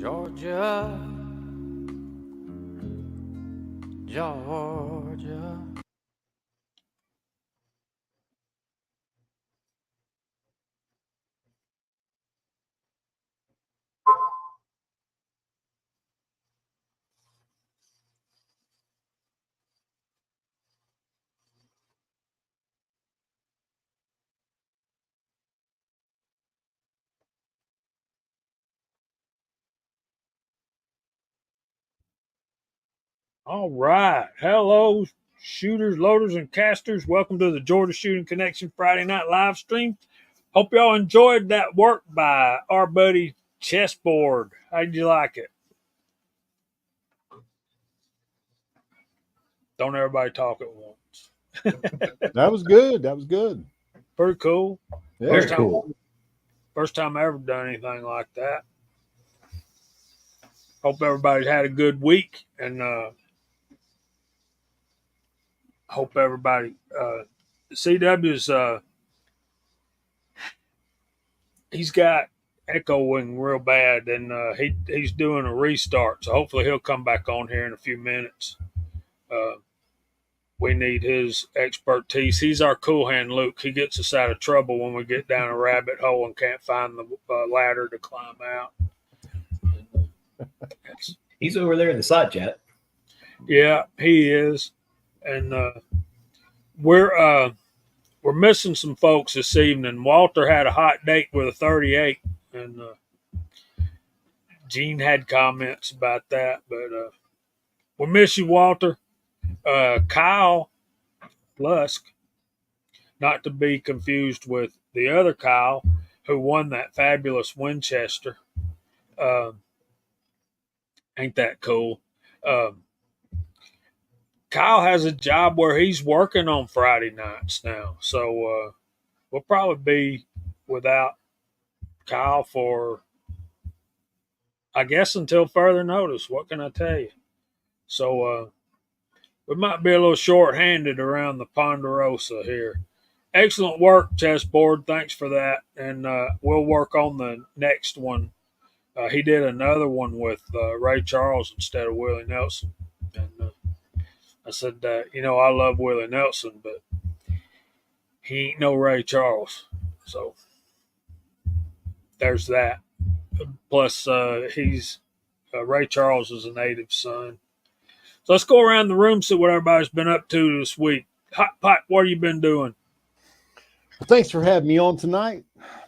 Georgia, Georgia. All right. Hello, shooters, loaders, and casters. Welcome to the Georgia Shooting Connection Friday night live stream. Hope y'all enjoyed that work by our buddy Chessboard. How'd you like it? Don't everybody talk at once. That was good. That was good. Pretty cool. Yeah. Very cool. First time I ever done anything like that. Hope everybody's had a good week, and hope everybody. CW's he's got echoing real bad, and he's doing a restart. So hopefully he'll come back on here in a few minutes. We need his expertise. He's our cool hand, Luke. He gets us out of trouble when we get down a rabbit hole and can't find the ladder to climb out. He's over there in the side chat. Yeah, he is, and we're missing some folks this evening. Walter had a hot date with a 38, and Gene had comments about that, but we miss you, Walter. Kyle Lusk, not to be confused with the other Kyle who won that fabulous Winchester. Ain't that cool? Kyle has a job where he's working on Friday nights now, so we'll probably be without Kyle for, I guess, until further notice. What can I tell you? So we might be a little short-handed around the Ponderosa here. Excellent work, Chessboard. Thanks for that. And we'll work on the next one. He did another one with Ray Charles instead of Willie Nelson. And I said, I love Willie Nelson, but he ain't no Ray Charles. So there's that. Plus, he's Ray Charles is a native son. So let's go around the room, see what everybody's been up to this week. Hot Pot, what have you been doing? Thanks for having me on tonight.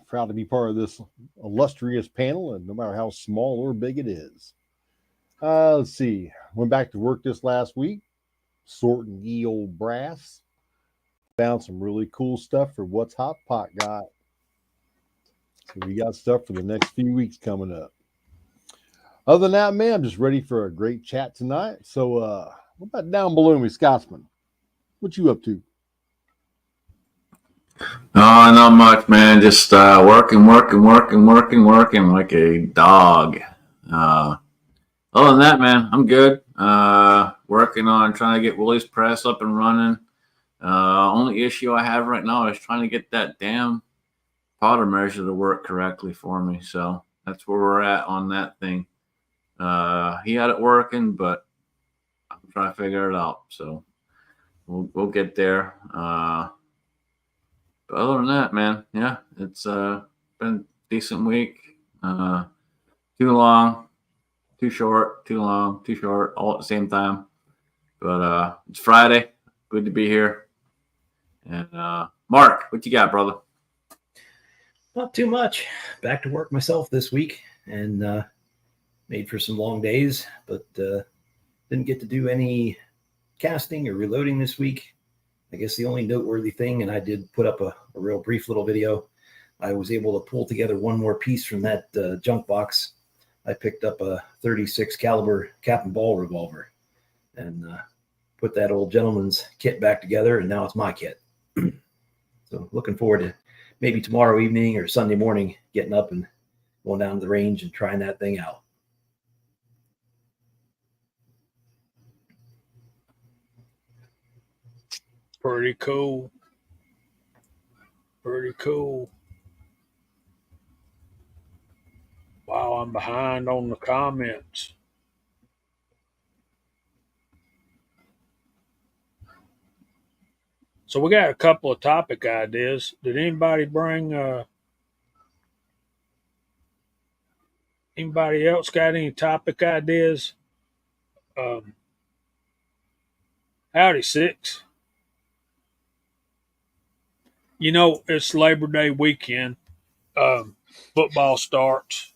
Proud to be part of this illustrious panel, and no matter how small or big it is. Let's see. Went back to work this last week, sorting ye old brass. Found some really cool stuff for what's Hot Pot got. So we got stuff for the next few weeks coming up. Other than that, man, I'm just ready for a great chat tonight. So what about down below me, Scotsman? What you up to? Oh, not much, man. Just working like a dog. Other than that, man, I'm good. Working on trying to get Willie's press up and running. Only issue I have right now is trying to get that damn powder measure to work correctly for me. So that's where we're at on that thing. He had it working, but I'm trying to figure it out. So we'll get there. But other than that, man, yeah, it's been a decent week. Too long, too short, too long, too short, all at the same time. But it's Friday. Good to be here. And Mark, what you got, brother? Not too much. Back to work myself this week, and made for some long days, but didn't get to do any casting or reloading this week. I guess the only noteworthy thing, and I did put up a real brief little video, I was able to pull together one more piece from that junk box. I picked up a 36 caliber cap and ball revolver and put that old gentleman's kit back together, and now it's my kit. So looking forward to maybe tomorrow evening or Sunday morning getting up and going down to the range and trying that thing out. Pretty cool. Pretty cool. Wow, I'm behind on the comments. So we got a couple of topic ideas. Did anybody bring? Anybody else got any topic ideas? Um, Howdy, Six. You know, it's Labor Day weekend. Football starts.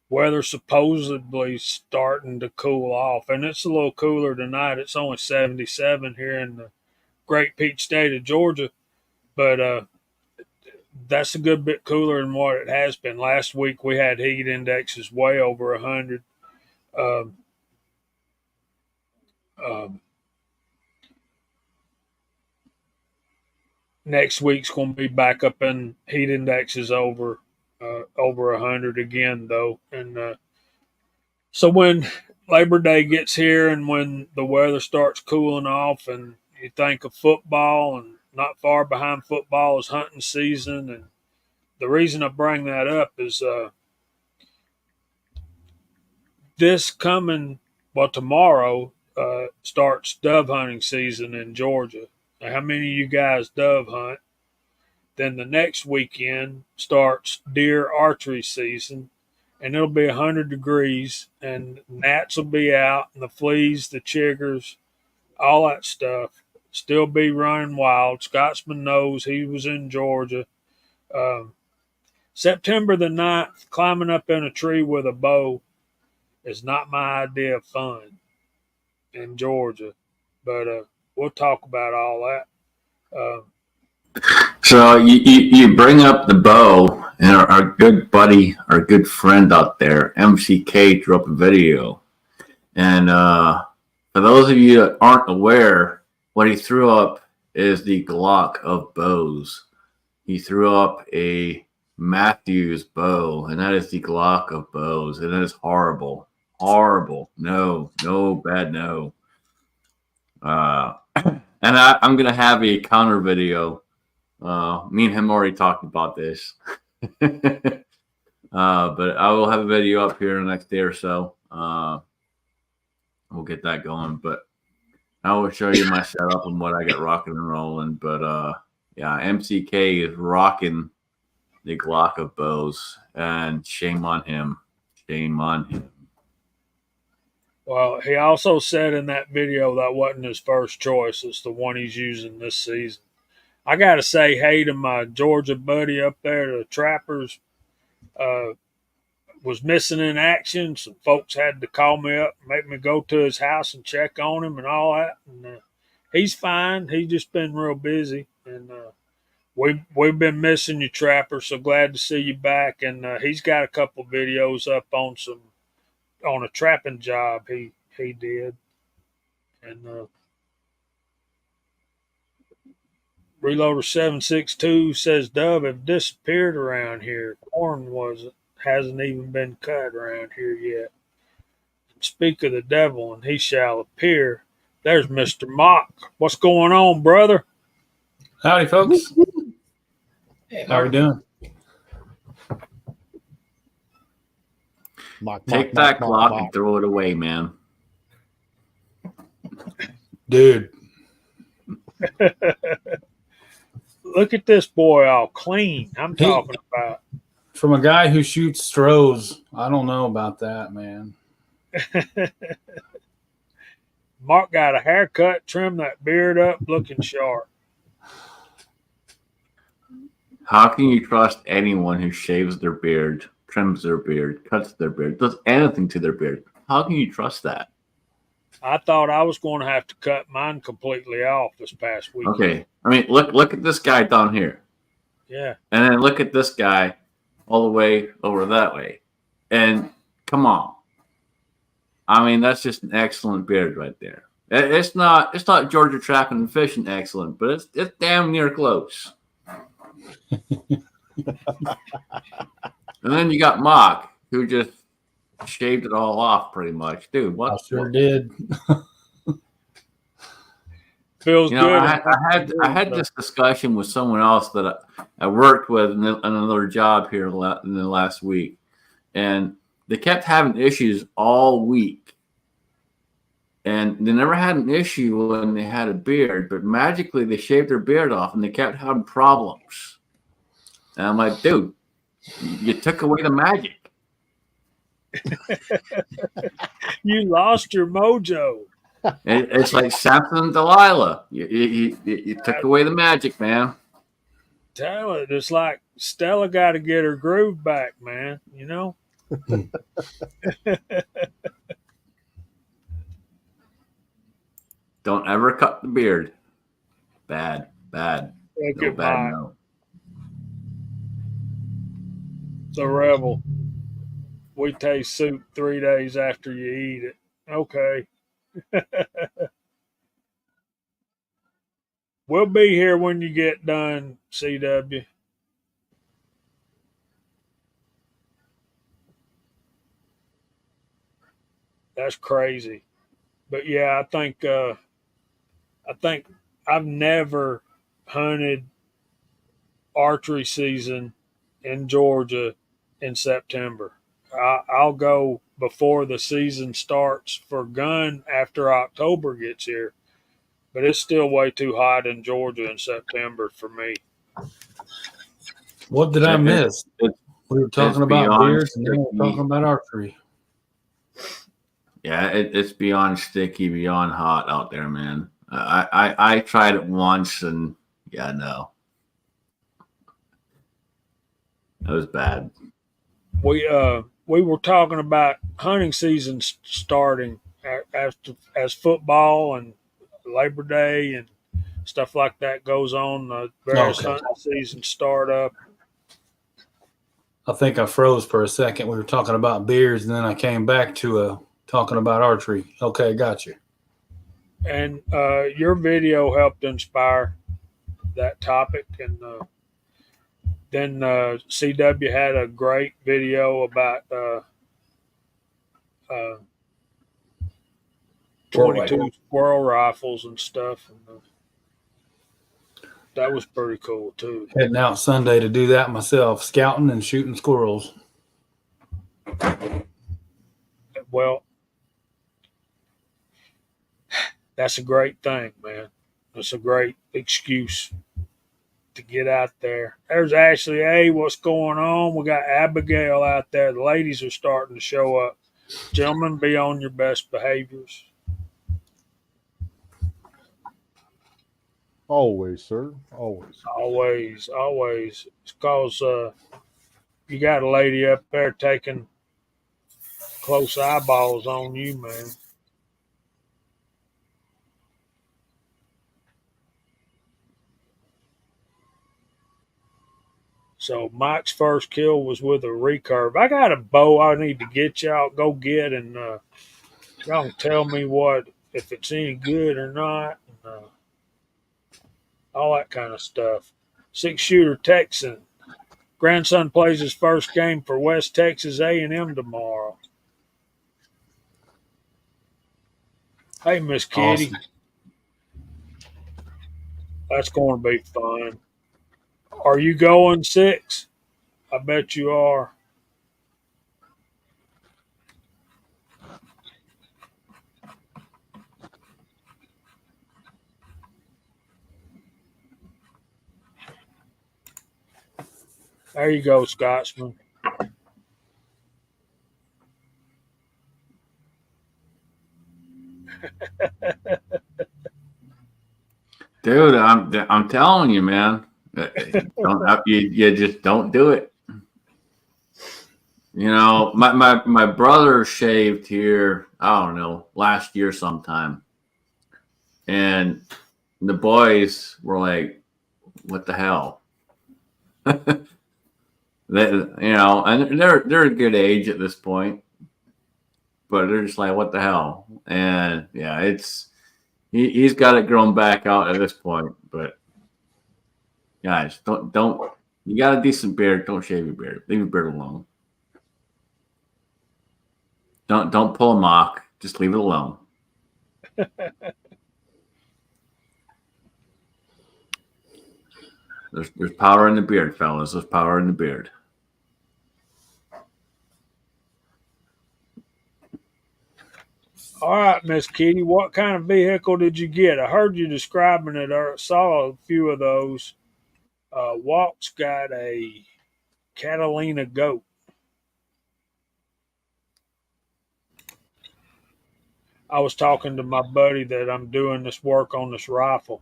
Weather supposedly starting to cool off, and it's a little cooler tonight. It's only 77 here in the great peach state of Georgia, but that's a good bit cooler than what it has been. Last week we had heat indexes way over 100. Um, um, Next week's going to be back up in heat indexes over 100 again, though. And so when Labor Day gets here and when the weather starts cooling off, and you think of football, and not far behind football is hunting season. And the reason I bring that up is this coming, well, tomorrow starts dove hunting season in Georgia. Now, how many of you guys dove hunt? Then the next weekend starts deer archery season, and it'll be 100 degrees, and gnats will be out, and the fleas, the chiggers, all that stuff still be running wild. Scotsman knows, he was in Georgia. Um, September the 9th, climbing up in a tree with a bow is not my idea of fun in Georgia, but we'll talk about all that. So you bring up the bow, and our good buddy, our good friend out there, MCK, drew up a video. And for those of you that aren't aware, what he threw up is the Glock of bows. He threw up a Matthews bow, and that is the Glock of bows, and it is horrible. Horrible. No, bad no. And I'm going to have a counter video. Me and him already talked about this. But I will have a video up here in the next day or so. We'll get that going. But I will show you my setup and what I got rocking and rolling. But yeah, MCK is rocking the Glock of bows, and shame on him. Shame on him. Well, he also said in that video that wasn't his first choice. It's the one he's using this season. I got to say hey to my Georgia buddy up there, the Trappers. Was missing in action. Some folks had to call me up, make me go to his house and check on him and all that. And he's fine. He's just been real busy. And we've been missing you, Trapper. So glad to see you back. And he's got a couple videos up on a trapping job he did. And Reloader 762 says dove have disappeared around here. Corn hasn't even been cut around here yet. Speak of the devil, and he shall appear. There's Mr. Mock. What's going on, brother? Howdy, folks. Hey, How we doing? Take that Glock and throw it away, man. Dude. Look at this boy all clean. I'm talking about. From a guy who shoots Strohs, I don't know about that, man. Mark got a haircut, trimmed that beard up, looking sharp. How can you trust anyone who shaves their beard, trims their beard, cuts their beard, does anything to their beard? How can you trust that? I thought I was going to have to cut mine completely off this past week. Okay. I mean, look at this guy down here. Yeah. And then look at this guy all the way over that way. And come on. I mean, that's just an excellent beard right there. It's not Georgia trapping and fishing excellent, but it's damn near close. And then you got Mock, who just shaved it all off pretty much. Dude, what? I sure did. Feels You know, good. I had this discussion with someone else that I worked with in another job here in the last week, and they kept having issues all week. And they never had an issue when they had a beard, but magically they shaved their beard off and they kept having problems. And I'm like, dude, you took away the magic. You lost your mojo. It's like Samson and Delilah. You took away the magic, man. Tell it. It's like Stella got to get her groove back, man. You know? Don't ever cut the beard. Bad. Look No, at bad, Mike, no. the rebel. We taste soup 3 days after you eat it. Okay. We'll be here when you get done, CW. That's crazy. But yeah, I think I've never hunted archery season in Georgia in September. I'll go before the season starts for gun after October gets here, but it's still way too hot in Georgia in September for me. What did I miss? It's We were talking it's about beyond beards, and then we were sticky. talking about archery. Yeah, it's beyond sticky, beyond hot out there, man. I tried it once, and yeah, no, that was bad. We were talking about hunting season starting as football and Labor Day and stuff like that goes on. The various Okay. hunting seasons start up. I think I froze for a second. We were talking about beards, and then I came back to talking about archery. Okay, got you. And your video helped inspire that topic. And then CW had a great video about 22 squirrel rifles and stuff. And that was pretty cool, too. Heading out Sunday to do that myself, scouting and shooting squirrels. Well, that's a great thing, man. It's a great excuse to get out there. There's Ashley. Hey, what's going on? We got Abigail out there. The ladies are starting to show up. Gentlemen, be on your best behaviors. Always, sir. Always. Always. It's because you got a lady up there taking close eyeballs on you, man. So Mike's first kill was with a recurve. I got a bow I need to get y'all go get, and y'all can tell me if it's any good or not, and all that kind of stuff. 6-shooter Texan. Grandson plays his first game for West Texas A&M tomorrow. Hey, Miss Kitty. Awesome. That's going to be fun. Are you going 6? I bet you are. There you go, Scotsman. Dude, I'm telling you, man. You just don't do it. You know, my brother shaved here, I don't know, last year sometime. And the boys were like, what the hell? And they're a good age at this point. But they're just like, what the hell? And yeah, he's got it grown back out at this point. But guys, don't you got a decent beard, don't shave your beard. Leave your beard alone. Don't pull a mock. Just leave it alone. There's power in the beard, fellas. There's power in the beard. All right, Miss Kitty, what kind of vehicle did you get? I heard you describing it or saw a few of those. Walt's got a Catalina goat. I was talking to my buddy that I'm doing this work on this rifle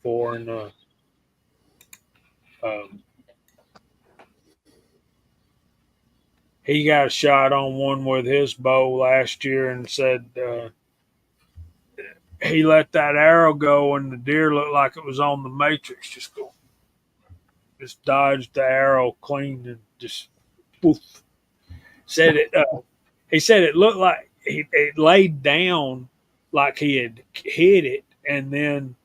for, and um, he got a shot on one with his bow last year and said he let that arrow go and the deer looked like it was on the Matrix, just dodged the arrow clean and just poof. Said it. He said it looked like it laid down like he had hit it, and then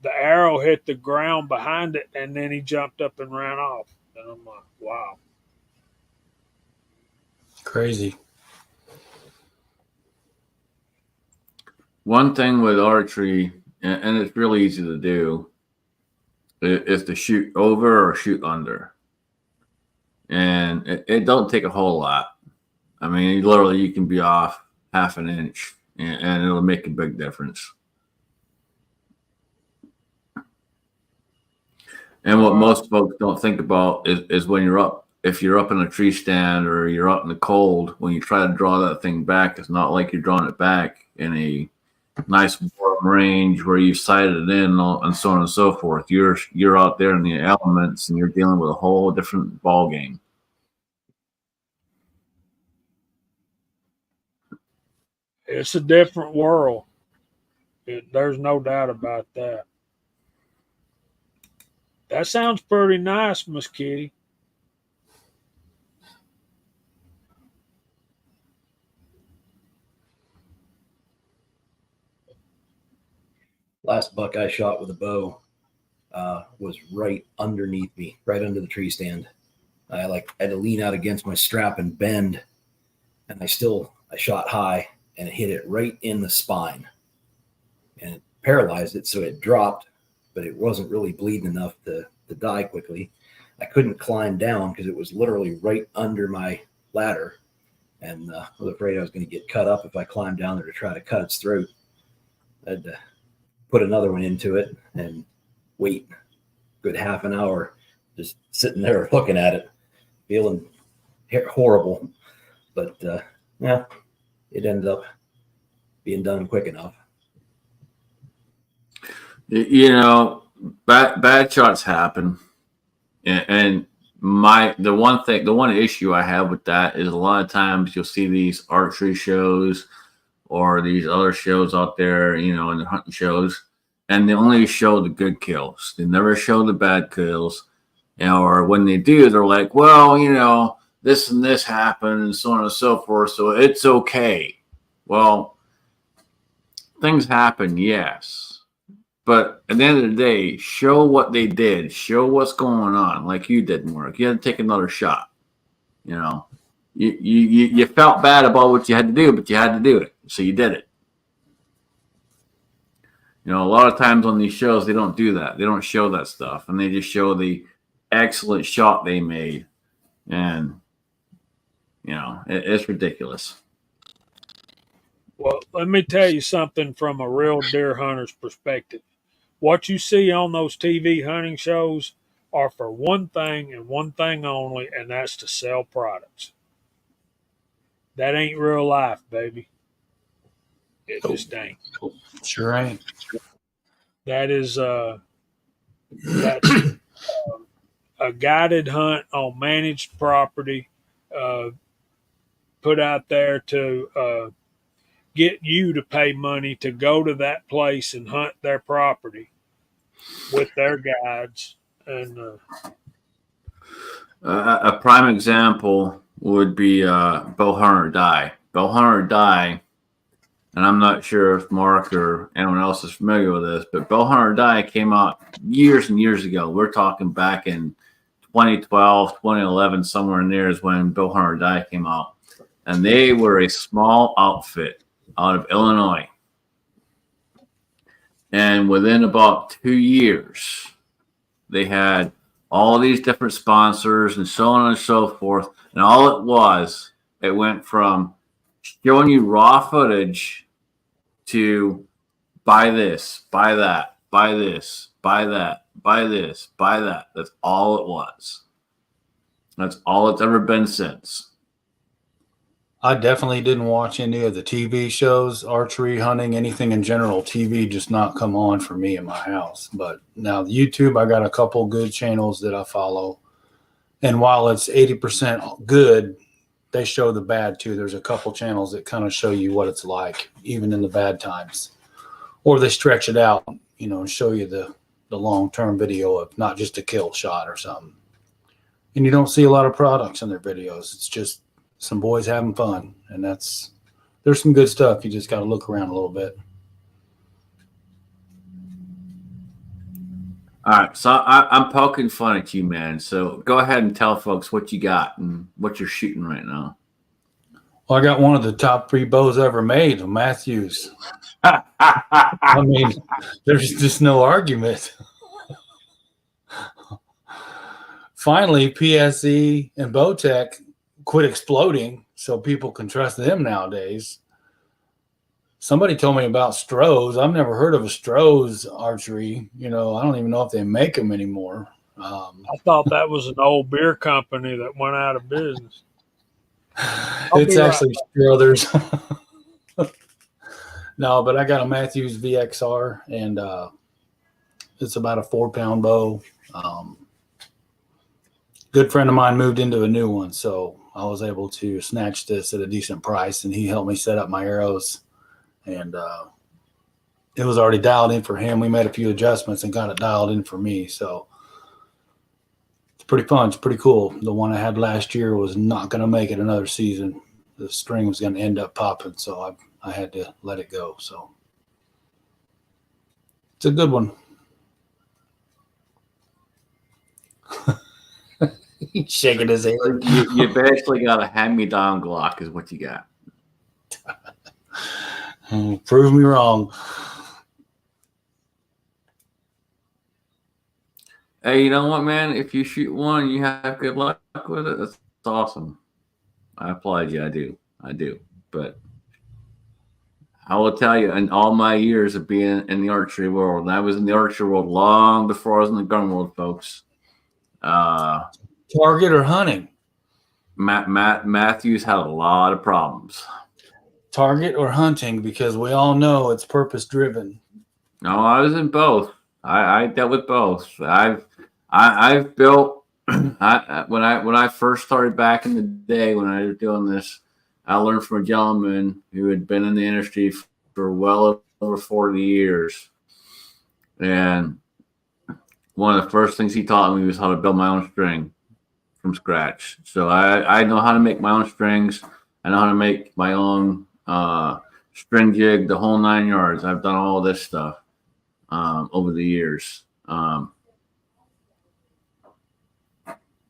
the arrow hit the ground behind it, and then he jumped up and ran off. And I'm like, wow. Crazy. One thing with archery, and it's really easy to do, is to shoot over or shoot under. And it don't take a whole lot. I mean, literally, you can be off half an inch, and it'll make a big difference. And what most folks don't think about is when you're up, if you're up in a tree stand or you're out in the cold, when you try to draw that thing back, it's not like you're drawing it back in a nice warm range where you've sighted it in and so on and so forth. You're out there in the elements and you're dealing with a whole different ball game. It's a different world. There's no doubt about that. That sounds pretty nice, Miss Kitty. Last buck I shot with a bow was right underneath me, right under the tree stand. I had to lean out against my strap and bend, and I shot high and it hit it right in the spine, and it paralyzed it, so it dropped, but it wasn't really bleeding enough to die quickly. I couldn't climb down because it was literally right under my ladder, and I was afraid I was going to get cut up if I climbed down there to try to cut its throat. I had to put another one into it and wait a good half an hour just sitting there looking at it, feeling horrible. But yeah, it ended up being done quick enough. You know, bad shots happen, and the one issue I have with that is a lot of times you'll see these archery shows or these other shows out there, you know, in the hunting shows, and they only show the good kills. They never show the bad kills, you know, or when they do, they're like, well, you know, this and this happened and so on and so forth, so it's okay. Well, things happen, yes. But at the end of the day, show what they did. Show what's going on, like you didn't work. You had to take another shot. You know, you felt bad about what you had to do, but you had to do it, so you did it. You know, a lot of times on these shows, they don't do that. They don't show that stuff, and they just show the excellent shot they made, and you know, it's ridiculous. Well, let me tell you something from a real deer hunter's perspective. What you see on those TV hunting shows are for one thing and one thing only, and that's to sell products. That ain't real life, baby. It just ain't. Sure ain't. That is that's a guided hunt on managed property, put out there to get you to pay money to go to that place and hunt their property with their guides. And a prime example would be Bow Hunter Die. Bow Hunter Die, and I'm not sure if Mark or anyone else is familiar with this, but Bow Hunter Die came out years and years ago. We're talking back in 2012, 2011, somewhere in there is when Bow Hunter Die came out. And they were a small outfit out of Illinois. And within about 2 years, they had all these different sponsors and so on and so forth. And all it went from showing you raw footage to buy this, buy that, buy this, buy that, buy this, buy that. That's all it was. That's all it's ever been since. I definitely didn't watch any of the TV shows, archery, hunting, anything in general. TV just not come on for me in my house. But now YouTube, I got a couple good channels that I follow. And while it's 80% good, they show the bad too. There's a couple channels that kind of show you what it's like, even in the bad times. Or they stretch it out, and show you the long-term video of not just a kill shot or something. And you don't see a lot of products in their videos. It's just some boys having fun. And there's some good stuff. You just got to look around a little bit. All right, so I'm poking fun at you, man. So go ahead and tell folks what you got and what you're shooting right now. Well, I got one of the top 3 bows ever made, a Matthews. I mean, there's just no argument. Finally, PSE and Bowtech quit exploding so people can trust them nowadays. Somebody told me about Stroh's. I've never heard of a Stroh's archery. I don't even know if they make them anymore. I thought that was an old beer company that went out of business. It's actually Struthers. No, but I got a Matthews VXR, and it's about a 4-pound bow. Good friend of mine moved into a new one, so I was able to snatch this at a decent price, and he helped me set up my arrows. And it was already dialed in for him. We made a few adjustments and got it dialed in for me. So it's pretty fun. It's pretty cool. The one I had last year was not going to make it another season. The string was going to end up popping, so I had to let it go. So it's a good one. He's shaking his head. You basically got a hand-me-down Glock is what you got. Prove me wrong. Hey, you know what, man? If you shoot one, you have good luck with it. That's awesome. I applaud you. I do. But I will tell you, in all my years of being in the archery world, and I was in the archery world long before I was in the gun world, folks. Target or hunting? Matthews had a lot of problems. Target or hunting, because we all know it's purpose driven. No, I was in both. I dealt with both. I've built. When I first started back in the day when I was doing this, I learned from a gentleman who had been in the industry for well over 40 years, and one of the first things he taught me was how to build my own string from scratch. So I know how to make my own strings. I know how to make my own string jig, the whole 9 yards. I've done all this stuff over the years.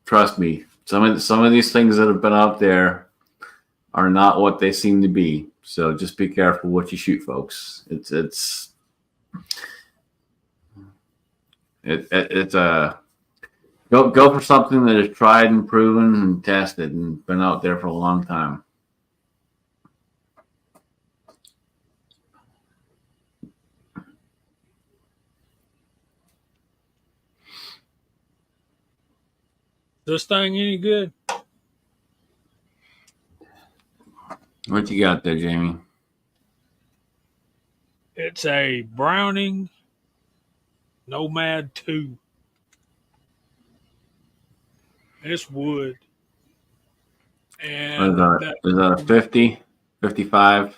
Trust me, some of these things that have been out there are not what they seem to be. So just be careful what you shoot, folks. It's a go for something that is tried and proven and tested and been out there for a long time. This thing any good? What you got there, Jamie? It's a Browning Nomad 2. It's wood. And Is that a 50, 55?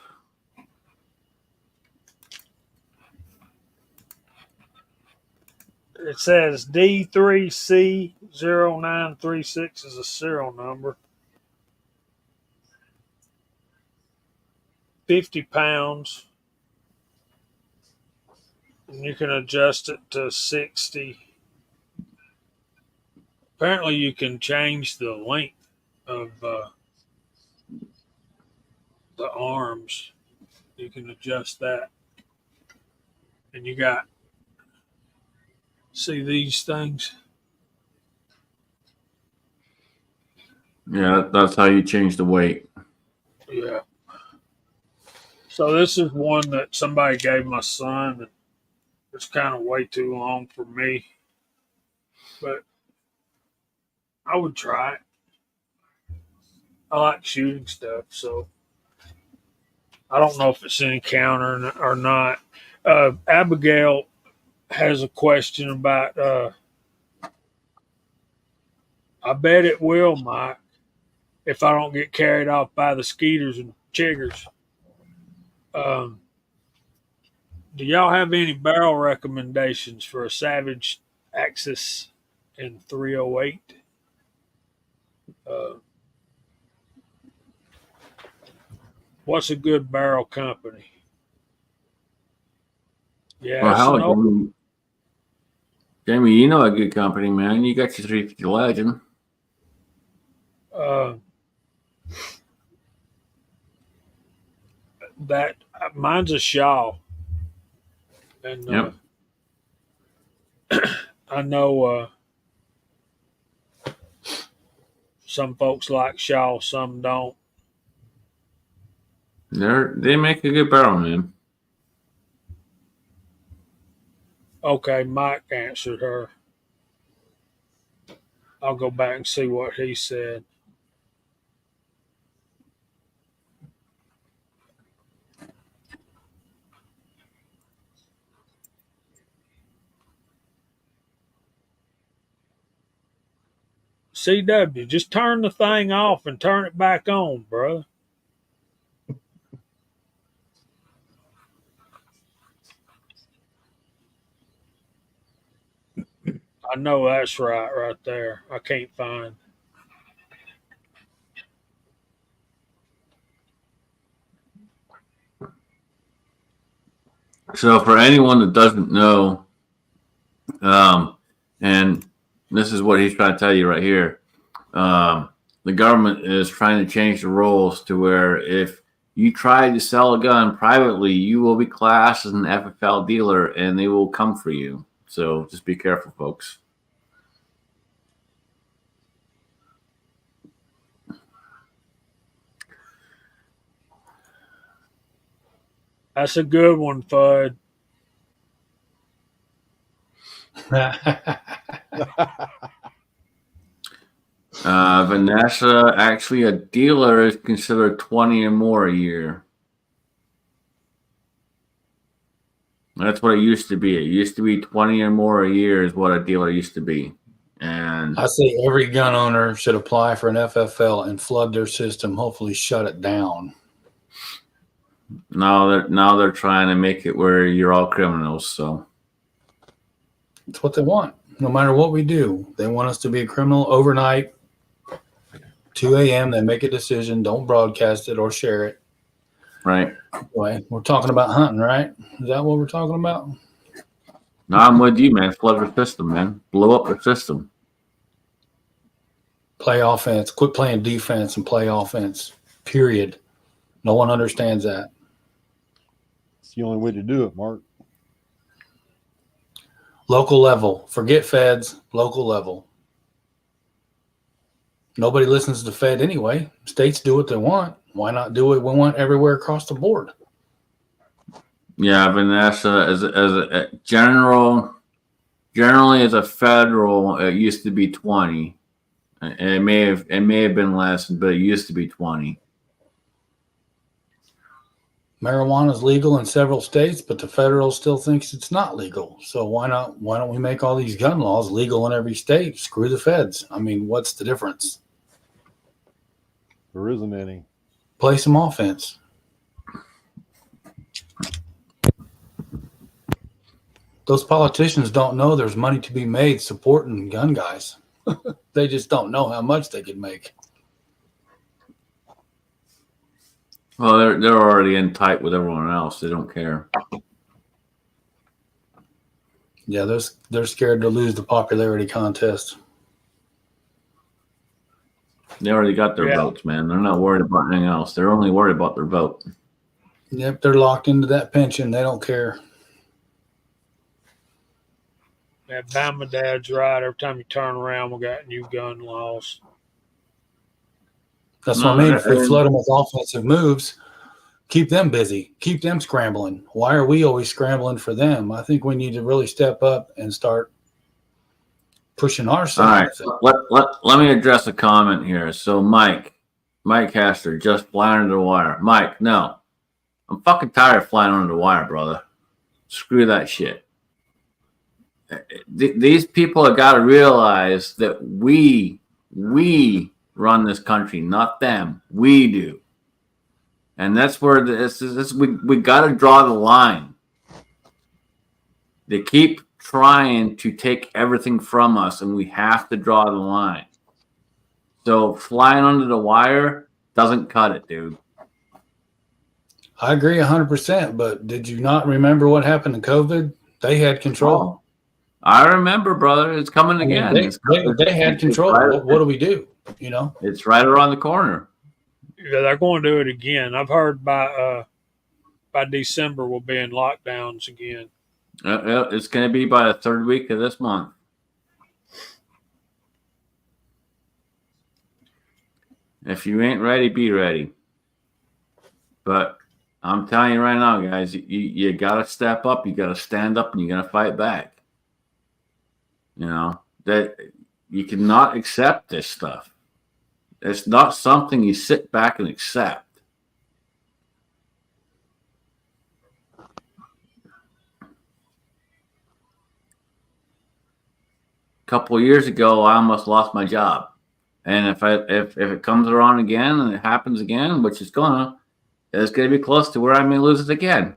It says D3C0936 is a serial number. 50 pounds. And you can adjust it to 60. Apparently you can change the length of the arms. You can adjust that. And you got, see these things? Yeah, that's how you change the weight. Yeah. So this is one that somebody gave my son. And it's kind of way too long for me, but I would try it. I like shooting stuff, so I don't know if it's an encounter or not. Abigail has a question about. I bet it will, Mike, if I don't get carried off by the skeeters and chiggers. Do y'all have any barrel recommendations for a Savage Axis in 308? What's a good barrel company? Yeah, Well, it's hell, an old, Jamie, you know a good company, man. You got your 350 Legend. that mine's a Shaw, and Yep. I know some folks like Shaw, some don't. They make a good barrel, man. Okay, Mike answered her. I'll go back and see what he said. CW, just turn the thing off and turn it back on, brother. I know that's right there. I can't find. So for anyone that doesn't know, and this is what he's trying to tell you right here, the government is trying to change the rules to where if you try to sell a gun privately, you will be classed as an FFL dealer and they will come for you. So just be careful, folks. That's a good one, Fudd. Vanessa, actually, a dealer is considered 20 or more a year. That's what it used to be. It used to be 20 or more a year is what a dealer used to be. And I say every gun owner should apply for an FFL and flood their system, hopefully shut it down. now they're trying to make it where you're all criminals. So It's what they want. No matter what we do, they want us to be a criminal overnight. 2 a.m. They make a decision. Don't broadcast it or share it. right. Anyway, we're talking about hunting, right? Is that what we're talking about? No, I'm with you, man. Flood the system, man. Blow up the system. Play offense. Quit playing defense and play offense. Period. No one understands that. It's the only way to do it, Mark. Local level. Forget feds. Local level. Nobody listens to Fed anyway. States do what they want. Why not do what we want everywhere across the board? Yeah, Vanessa, as a generally as a federal, it used to be 20. It may have been less, but it used to be 20. Marijuana is legal in several states, but the federal still thinks it's not legal. So why don't we make all these gun laws legal in every state? Screw the feds. I mean, what's the difference? There isn't any. Play some offense. Those politicians don't know there's money to be made supporting gun guys. They just don't know how much they could make. Well, they're already in tight with everyone else. They don't care. Yeah, they're scared to lose the popularity contest. They already got their votes, man. They're not worried about anything else. They're only worried about their vote. Yep, they're locked into that pension. They don't care. That Bama dad's right. Every time you turn around, we got new gun laws. That's what I mean. If we flood them with offensive moves, keep them busy, keep them scrambling. Why are we always scrambling for them? I think we need to really step up and start pushing All right. ourselves. Let me address a comment here. So Mike Hester, just flying under the wire. Mike, no. I'm fucking tired of flying under the wire, brother. Screw that shit. These people have got to realize that we run this country, not them. We do. And that's where we got to draw the line. They keep trying to take everything from us, and we have to draw the line. So flying under the wire doesn't cut it, dude. I agree 100%, but did you not remember what happened in COVID? They had control. Oh, I remember, brother. It's coming again. They had control. What do we do? You know, it's right around the corner. Yeah, they're going to do it again. I've heard by December we'll be in lockdowns again. It's going to be by the third week of this month. If you ain't ready, be ready. But I'm telling you right now, guys, you got to step up. You got to stand up, and you got to fight back. You know, that you cannot accept this stuff. It's not something you sit back and accept. A couple of years ago, I almost lost my job. And if it comes around again and it happens again, which it's gonna be close to where I may lose it again.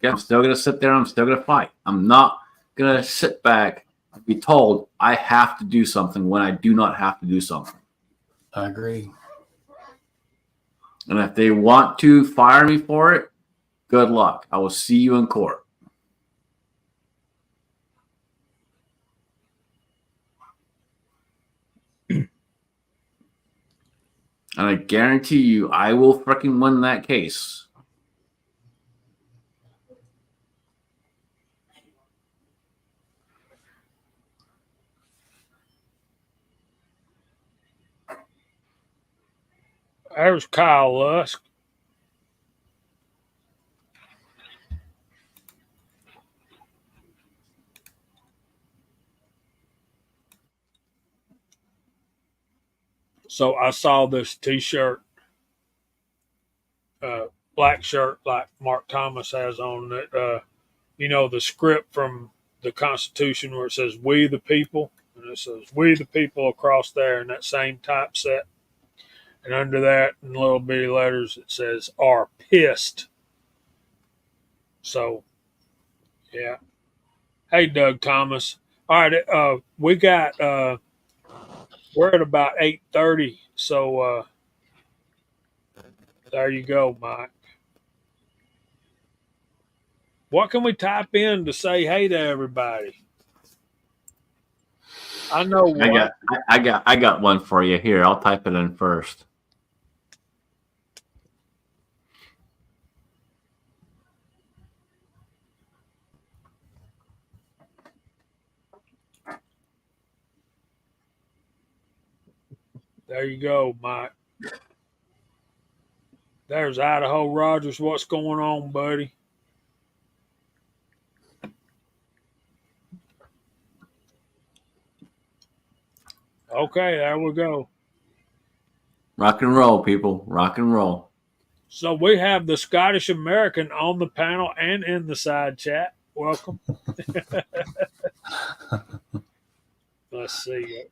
I'm still gonna sit there. I'm still gonna fight. I'm not gonna sit back and be told I have to do something when I do not have to do something. I agree. And if they want to fire me for it, good luck. I will see you in court. And I guarantee you, I will freaking win that case. There's Kyle Lusk. So I saw this T-shirt, black shirt like Mark Thomas has on it. You know, the script from the Constitution where it says "We the people," and it says "We the people" across there in that same typeset. And under that, in little bitty letters, it says "Are pissed." So, yeah. Hey, Doug Thomas. All right, we got. We're at about 8:30, so there you go, Mike. What can we type in to say hey to everybody? I know what. I got one for you here. I'll type it in first. There you go, Mike. There's Idaho Rogers. What's going on, buddy? Okay, there we go. Rock and roll, people. Rock and roll. So we have the Scottish American on the panel and in the side chat. Welcome. Let's see.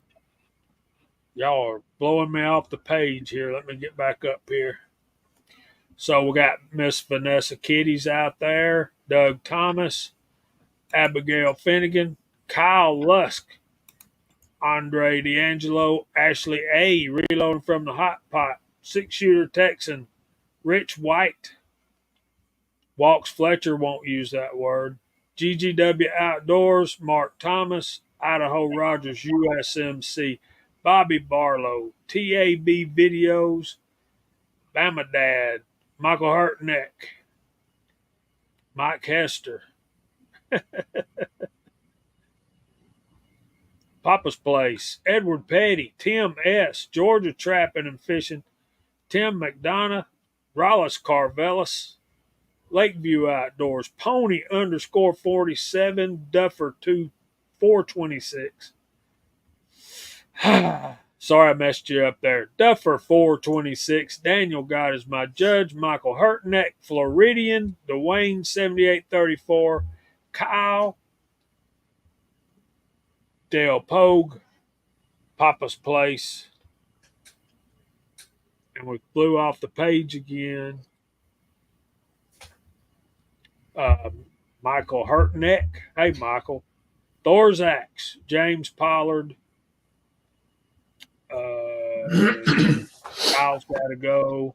Y'all are blowing me off the page here. Let me get back up here. So we got Miss Vanessa Kitties out there, Doug Thomas, Abigail Finnegan, Kyle Lusk, Andre D'Angelo, Ashley A. reloading from the hot pot, 6-shooter Texan, Rich White, Walks Fletcher won't use that word, GGW Outdoors, Mark Thomas, Idaho Rogers USMC, Bobby Barlow, TAB Videos, Bama Dad, Michael Hartneck, Mike Hester, Papa's Place, Edward Petty, Tim S., Georgia Trapping and Fishing, Tim McDonough, Rallis Carvelis, Lakeview Outdoors, Pony _47, Duffer 426. Sorry I messed you up there. Duffer 426. Daniel God is my judge. Michael Hurtneck, Floridian, Dwayne 7834, Kyle, Dale Pogue, Papa's Place. And we blew off the page again. Michael Hurtneck. Hey, Michael. Thor's Axe, James Pollard. Kyle's got to go.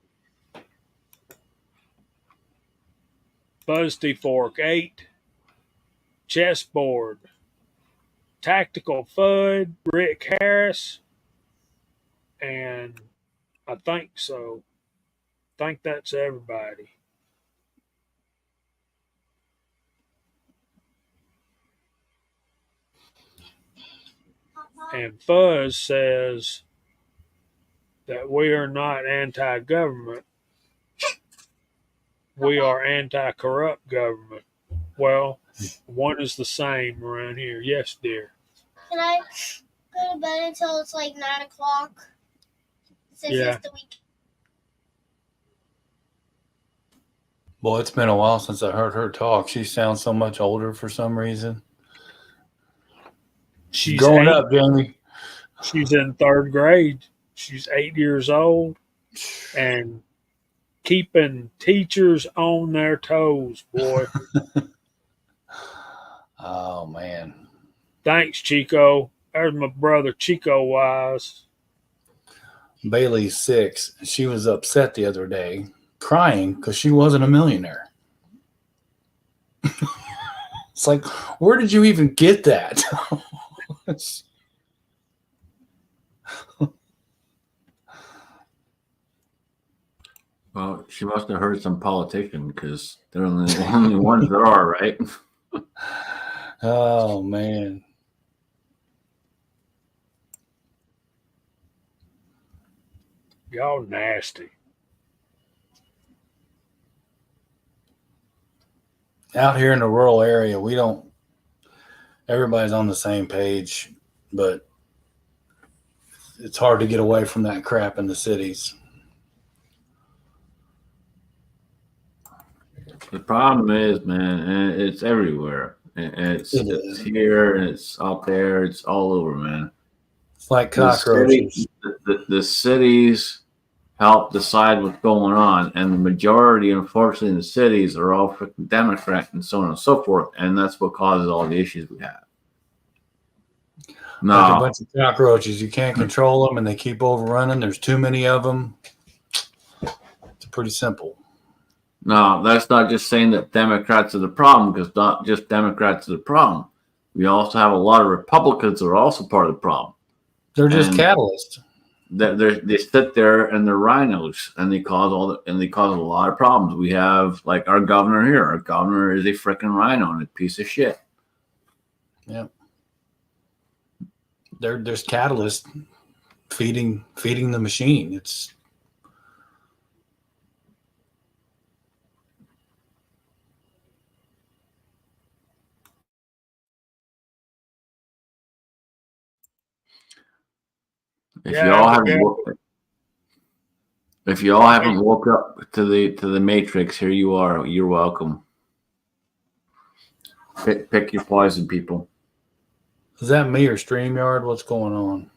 Buzzty Fork 8. Chessboard. Tactical Fud, Rick Harris. And I think so. I think that's everybody. And Fuzz says that we are not anti-government. We are anti-corrupt government. Well, one is the same around here. Yes, dear. Can I go to bed until it's like 9 o'clock? Since Yeah. it's the week. Boy, it's been a while since I heard her talk. She sounds so much older for some reason. She's Growing 8. up, Jamie. She's in 3rd grade. She's 8 years old and keeping teachers on their toes, boy. Oh, man. Thanks, Chico. There's my brother, Chico Wise. Bailey's 6. She was upset the other day, crying because she wasn't a millionaire. It's like, where did you even get that? Well, she must have heard some politician because they're the only ones there are, right? Oh, man. Y'all nasty. Out here in the rural area, everybody's on the same page, but it's hard to get away from that crap in the cities. The problem is, man, and it's everywhere. It's here, and it's out there, it's all over, man. It's like cockroaches. The cities help decide what's going on, and the majority, unfortunately, in the cities are all freaking Democrat and so on and so forth, and that's what causes all the issues we have. Like a No, bunch of cockroaches. You can't control them, and they keep overrunning. There's too many of them. It's pretty simple. no, that's not just saying that Democrats are the problem, because not just Democrats are the problem. We also have a lot of Republicans that are also part of the problem. They're just And catalysts. They sit there and they're rhinos, and they cause a lot of problems. We have like our governor here. Our governor is a freaking rhino and a piece of shit. Yep. They're just catalysts feeding the machine. It's If Yeah, y'all but haven't yeah. woke, if y'all haven't woke up to the Matrix, here you are. You're welcome. Pick your poison, people. Is that me or StreamYard? What's going on?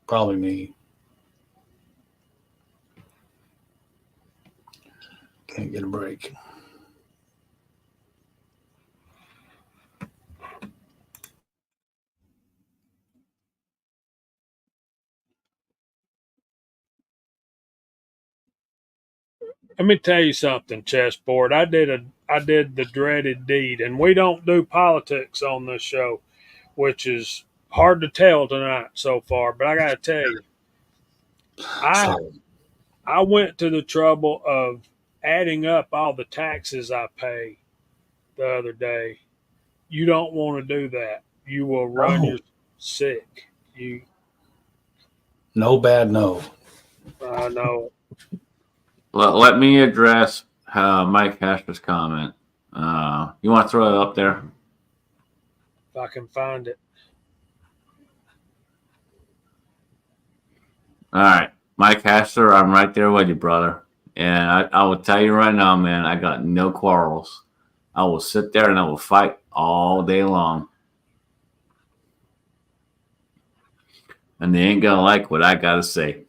Probably me. Can't get a break. Let me tell you something, Chessboard. I did the dreaded deed, and we don't do politics on this show, which is hard to tell tonight so far. But I got to tell you, I went to the trouble of adding up all the taxes I pay the other day. You don't want to do that. You will run No. your sick. No bad no. I know. let me address Mike Hash's comment. You want to throw it up there? If I can find it. All right, Mike Hasher, I'm right there with you, brother. And I will tell you right now, man, I got no quarrels. I will sit there and I will fight all day long. And they ain't gonna like what I gotta say.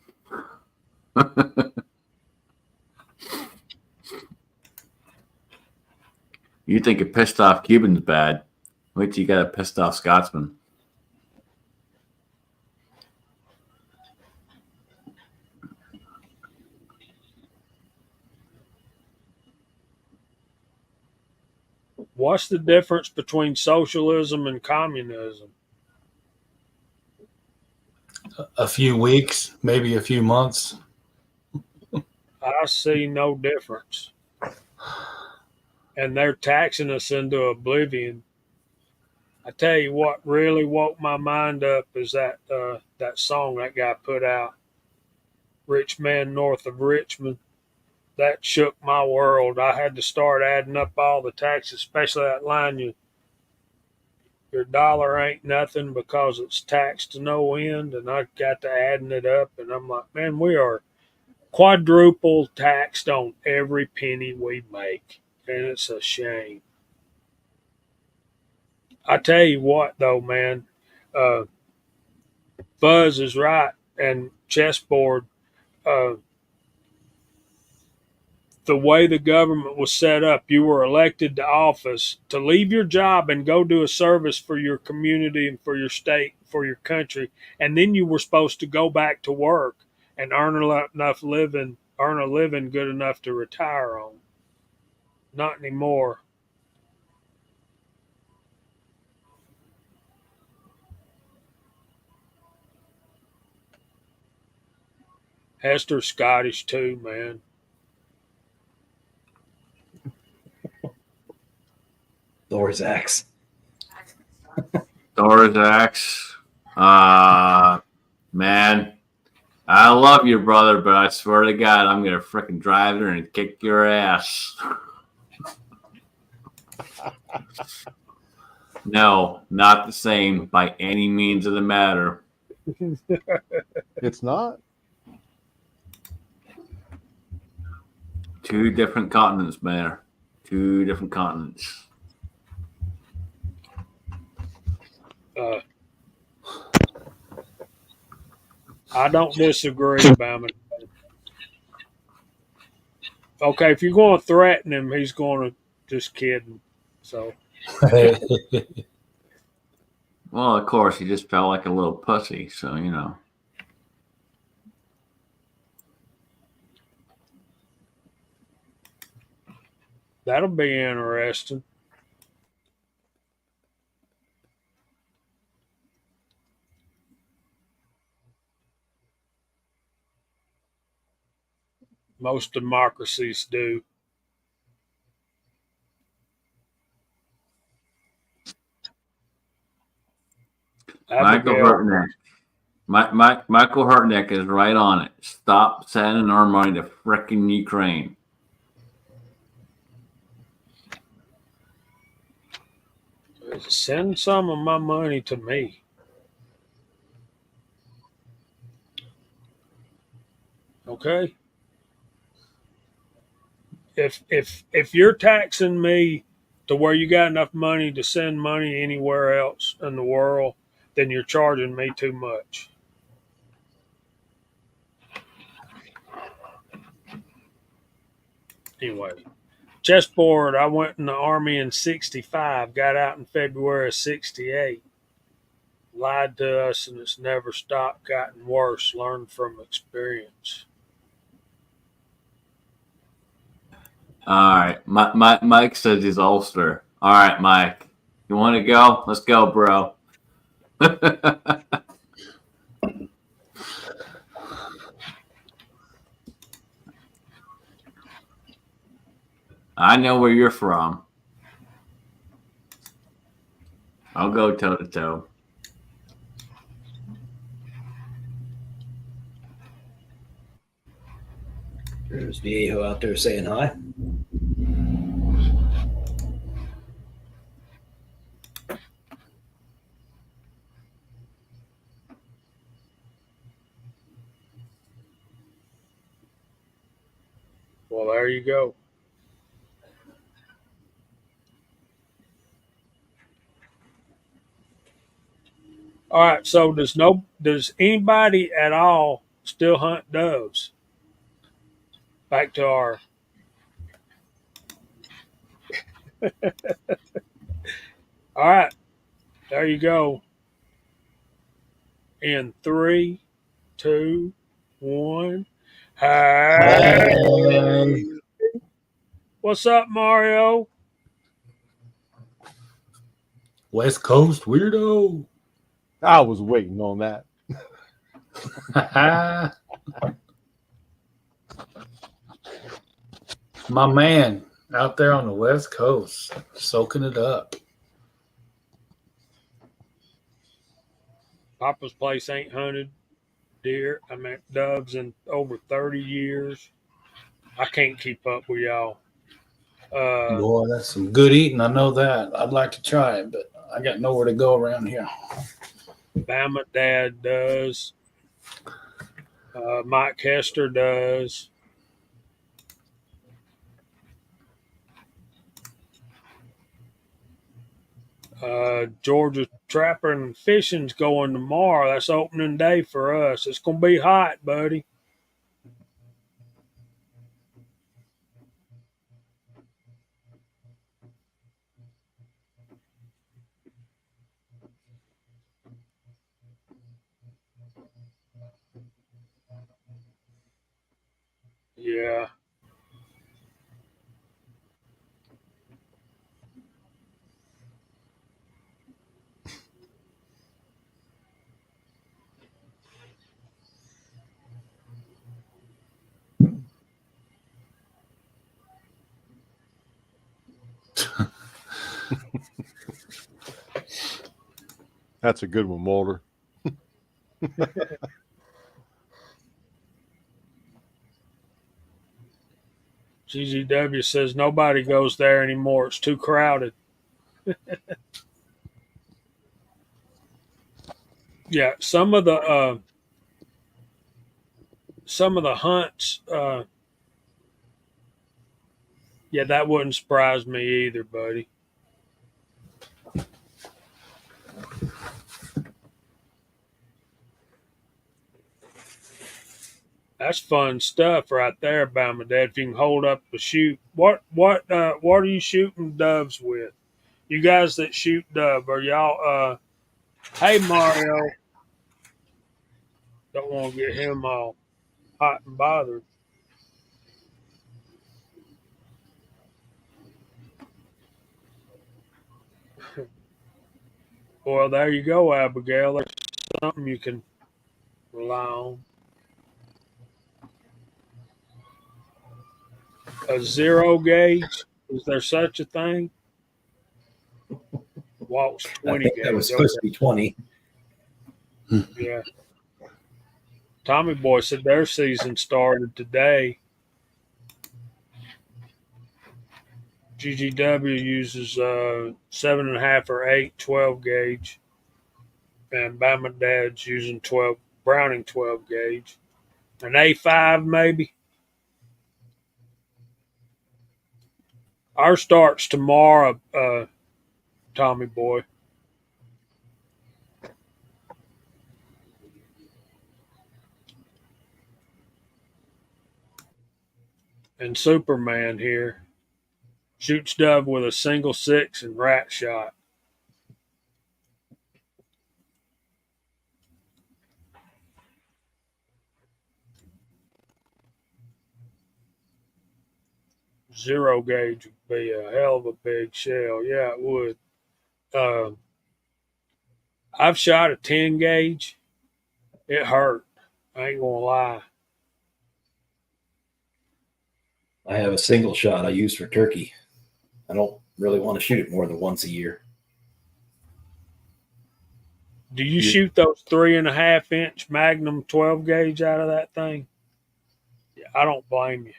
You think a pissed off Cuban's bad? Wait till you got a pissed off Scotsman. What's the difference between socialism and communism? A few weeks, maybe a few months. I see no difference. And they're taxing us into oblivion. I tell you what really woke my mind up is that song that guy put out, Rich Man North of Richmond. That shook my world. I had to start adding up all the taxes, especially that line, your dollar ain't nothing because it's taxed to no end. And I got to adding it up, and I'm like, man, we are quadruple taxed on every penny we make. And it's a shame. I tell you what, though, man, Buzz is right, and Chessboard, uh, the way the government was set up, you were elected to office to leave your job and go do a service for your community and for your state, for your country, and then you were supposed to go back to work and earn a living good enough to retire on. Not anymore. Hester's Scottish too, man. Thor's axe. Thorax. Man, I love you, brother, but I swear to God, I'm gonna frickin' drive there and kick your ass. No, not the same by any means of the matter. It's not. Two different continents, man. Two different continents. I don't disagree, Bama. Okay, if you're going to threaten him, he's going to just kidding. So Well, of course, he just felt like a little pussy, so you know. that'll be interesting. Most democracies do. Michael Abigail, Hurtneck. Michael Hurtneck is right on it. Stop sending our money to frickin' Ukraine. send some of my money to me. Okay? If you're taxing me to where you got enough money to send money anywhere else in the world, then you're charging me too much. Anyway, Chessboard, I went in the Army in 65, got out in February of 68. Lied to us and it's never stopped, gotten worse. Learned from experience. All right. Mike says he's Ulster. All right, Mike. You want to go? Let's go, bro. I know where you're from. I'll go toe to toe. There's Viejo out there saying hi. Well, there you go. All right. So does anybody at all still hunt doves? Back to our. All right. There you go. In 3, 2, 1. Hey. What's up, Mario? West Coast weirdo. I was waiting on that. My man out there on the West Coast, soaking it up. Papa's place ain't hunted doves in over 30 years. I can't keep up with y'all. Boy, that's some good eating. I know that. I'd like to try it, but I got nowhere to go around here. Bama Dad does. Mike Hester does. Georgia Trapper and Fishing's going tomorrow. That's opening day for us. It's going to be hot, buddy. Yeah. That's a good one, Mulder. GGW says nobody goes there anymore. It's too crowded. Yeah, some of the hunts. Yeah, that wouldn't surprise me either, buddy. That's fun stuff right there, Bama Dad. If you can hold up the shoot, what are you shooting doves with? You guys that shoot dove, are y'all? Hey Mario, don't want to get him all hot and bothered. Well, there you go, Abigail. There's something you can rely on. A zero gauge? Is there such a thing? Walt's I 20 think gauge. that was supposed to be 20. Yeah. Tommy Boy said their season started today. GGW uses 7.5 or 8 12 gauge, and Bama Dad's using 12 Browning 12 gauge, an A5 maybe. Our starts tomorrow, Tommy Boy. And Superman here shoots dove with a single 6 and rat shot. Zero gauge would be a hell of a big shell. Yeah, it would. I've shot a 10 gauge. It hurt. I ain't gonna lie. I have a single shot I use for turkey. I don't really want to shoot it more than once a year. Do you shoot those 3.5 inch Magnum 12 gauge out of that thing? Yeah, I don't blame you.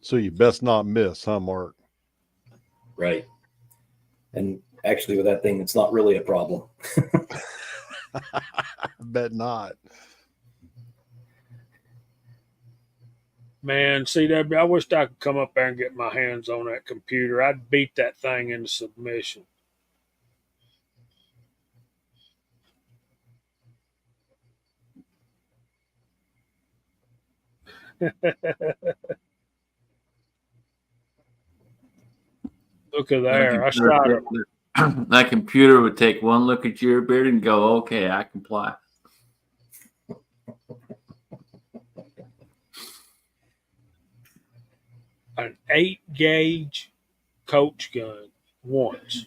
So you best not miss, huh, Mark? Right. And actually, with that thing, it's not really a problem. I bet not. Man, CW, I wished I could come up there and get my hands on that computer. I'd beat that thing into submission. Look at there. I shot him. That computer would take one look at your beard and go, okay, I comply. An 8-gauge coach gun once.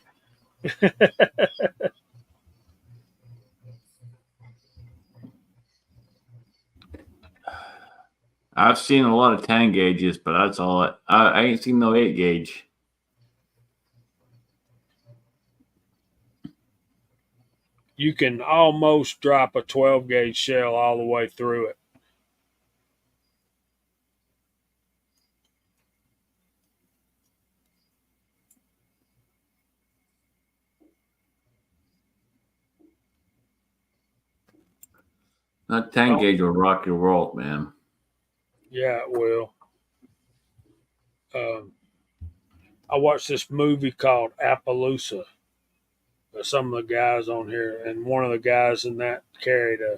I've seen a lot of 10 gauges, but that's all. I ain't seen no 8 gauge. You can almost drop a 12-gauge shell all the way through it. That 10 gauge will rock your world, man. Yeah, it will. I watched this movie called Appaloosa. Some of the guys on here, and one of the guys in that carried an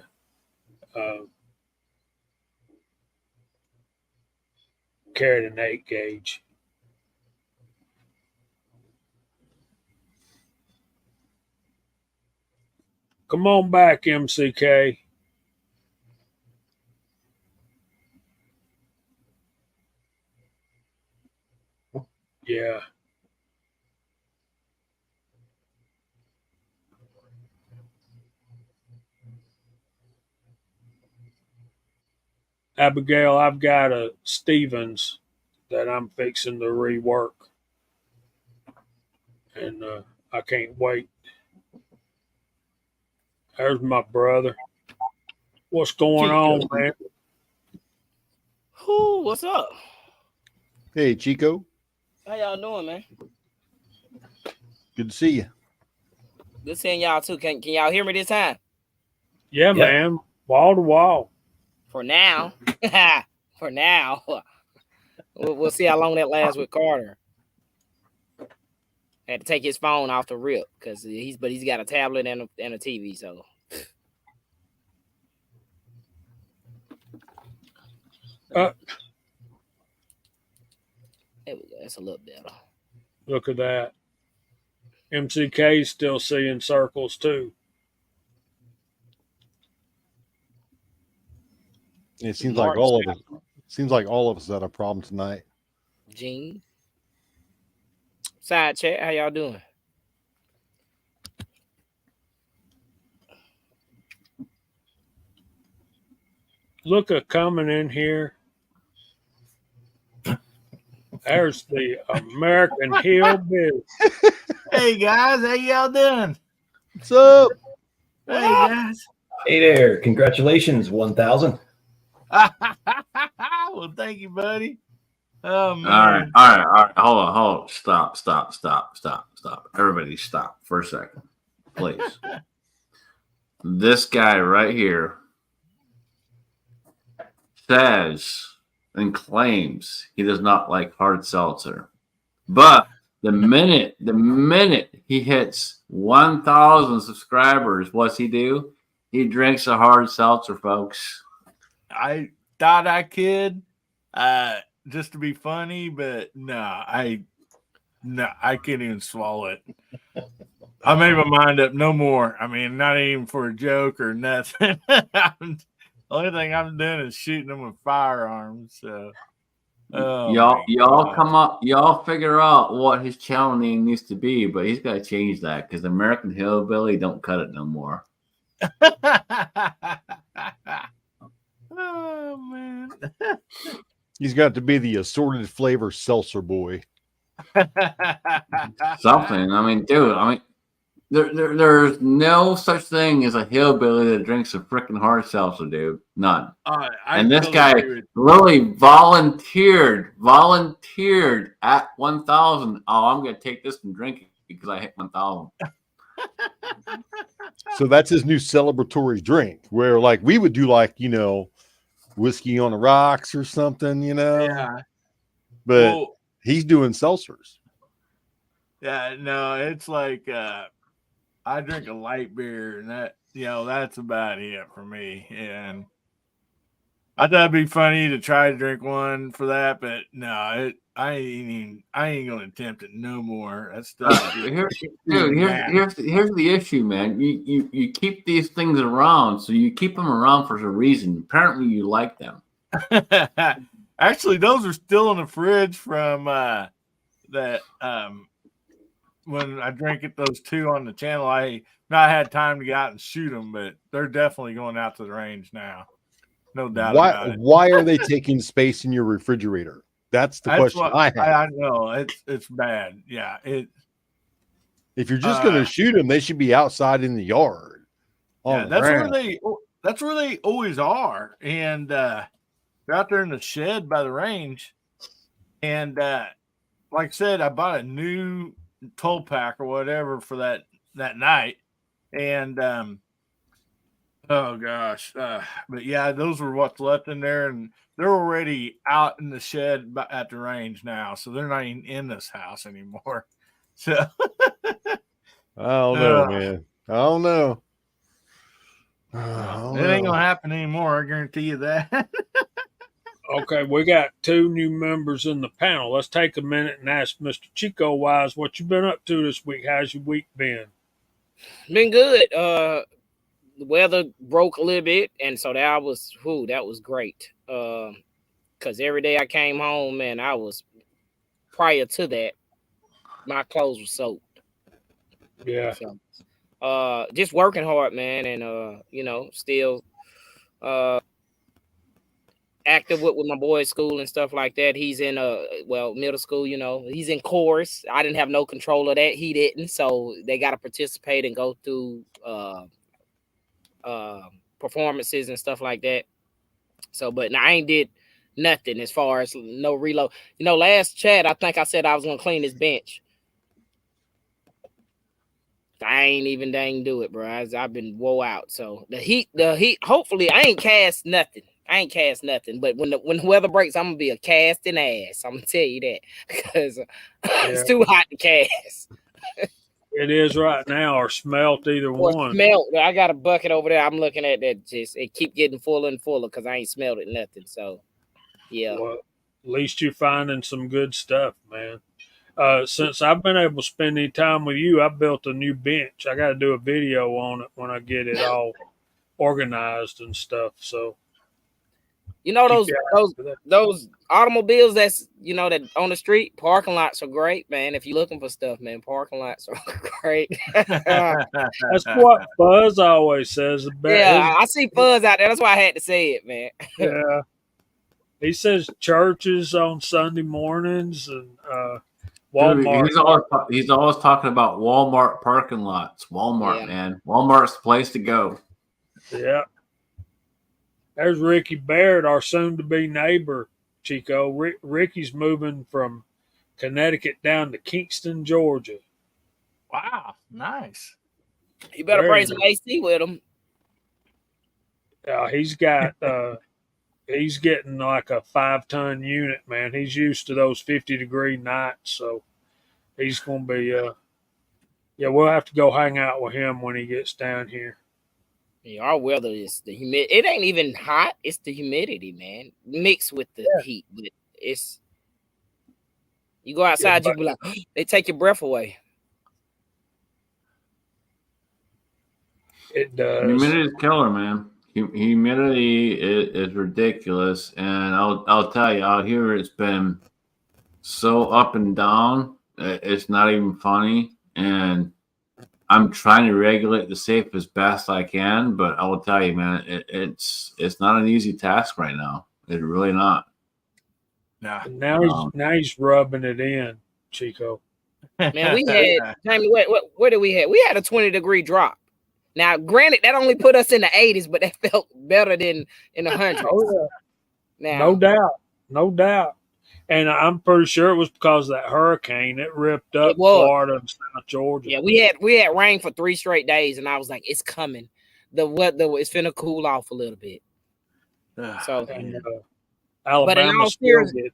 8-gauge. Come on back, MCK. Yeah. Abigail, I've got a Stevens that I'm fixing to rework. And I can't wait. There's my brother. What's going on, man? Who? What's up? Hey, Chico. How y'all doing, man? Good to see you. Good seeing y'all too. Can y'all hear me this time? Yeah, man. Wall to wall. For now. For now. We'll see how long that lasts with Carter. Had to take his phone off the rip because he's got a tablet and a TV, so. There we go. That's a little better. Look at that. MCK's still seeing circles too. It seems like all of us had a problem tonight. Gene. Side chat, how y'all doing? Look at coming in here. There's the American Hillbilly. Hey guys, how y'all doing? What's up? Hey guys. Hey there. Congratulations, 1,000. Well, thank you, buddy. Oh man. All right. Hold on. Stop. Everybody stop for a second, please. This guy right here says and claims he does not like hard seltzer. But the minute he hits 1,000 subscribers, what's he do? He drinks a hard seltzer, folks. I thought I could just to be funny, but no, I can't even swallow it. I made my mind up, no more. I mean, not even for a joke or nothing. The only thing I'm doing is shooting them with firearms. So, y'all come up, y'all figure out what his channel name needs to be, but he's got to change that because American Hillbilly don't cut it no more. Oh man, He's got to be the assorted flavor seltzer boy. Something. I mean, dude. There's no such thing as a hillbilly that drinks a freaking hard seltzer, dude. None. I And this totally guy agree with literally volunteered at 1,000. Oh, I'm gonna take this and drink it because I hit 1,000. So that's his new celebratory drink, where like we would do like, whiskey on the rocks or something, Yeah. but Well, he's doing seltzers. yeah, no, it's like I drink a light beer, and that's about it for me. And I thought it'd be funny to try to drink one for that, but no, I ain't gonna attempt it no more. That stuff. Here's the issue, man. You keep these things around, so you keep them around for a reason. Apparently, you like them. Actually, those are still in the fridge from that when I drank it, those two on the channel. I not had time to get out and shoot them, but they're definitely going out to the range now. No doubt about it. Why are they taking space in your refrigerator? That's the question I have. I know it's bad. Yeah, If you're just going to shoot them, they should be outside in the yard. That's where they always are, and they're out there in the shed by the range. And like I said, I bought a new 12-pack or whatever for that night, and oh gosh, but yeah, those were what's left in there, and they're already out in the shed at the range now, so they're not even in this house anymore. So I don't know, man. I don't know. It ain't gonna happen anymore. I guarantee you that. Okay, we got two new members in the panel. Let's take a minute and ask Mr. Chico Wise what you been up to this week. How's your week been? Been good. The weather broke a little bit, and so that was great. Because every day I came home, and I was prior to that, my clothes were soaked. Yeah. So, just working hard, man, and still active with my boys' school and stuff like that. He's in middle school, he's in chorus. I didn't have no control of that. He didn't, so they got to participate and go through performances and stuff like that. So, but I ain't did nothing as far as no reload. Last chat, I think I said I was gonna clean this bench. I ain't even dang do it, bro. I've been woe out. So the heat. Hopefully, I ain't cast nothing. But when the weather breaks, I'm gonna be a casting ass. I'm gonna tell you that because it's too hot to cast. It is right now, or smelt either one. Smelt. I got a bucket over there. I'm looking at that. Just it keep getting fuller and fuller because I ain't smelled it nothing. So yeah. Well, at least you're finding some good stuff, man. Since I've been able to spend any time with you, I built a new bench. I got to do a video on it when I get it all organized and stuff. So, those automobiles that's that on the street, parking lots are great, man. If you're looking for stuff, man, parking lots are great. That's what Buzz always says. Yeah, I see Buzz out there. That's why I had to say it, man. Yeah, he says churches on Sunday mornings and Walmart. Dude, he's always talking about Walmart parking lots. Walmart, man. Walmart's the place to go. Yeah. There's Ricky Baird, our soon-to-be neighbor, Chico. Ricky's moving from Connecticut down to Kingston, Georgia. Wow, nice. You better bring some AC with him. He's got he's getting like a 5-ton unit, man. He's used to those 50-degree nights, so he's going to be we'll have to go hang out with him when he gets down here. Yeah, our weather is the humidity. It ain't even hot. It's the humidity, man, mixed with the heat. But it's you go outside, you be like, they take your breath away. It does. Humidity is killer, man. Humidity is ridiculous, and I'll tell you, out here it's been so up and down. It's not even funny, and I'm trying to regulate the safe as best I can, but I will tell you, man, it's not an easy task right now. It's really not. Nah. Now he's rubbing it in, Chico. Man, we had Jamie. What did we have? We had a 20-degree drop. Now, granted, that only put us in the 80s, but that felt better than in the hundreds. Oh, yeah. Now, No doubt. And I'm pretty sure it was because of that hurricane. It ripped up It was. Florida and South Georgia. yeah, we had rain for 3 straight days, and I was like, it's coming. The weather is finna cool off a little bit. So, And but Alabama still did.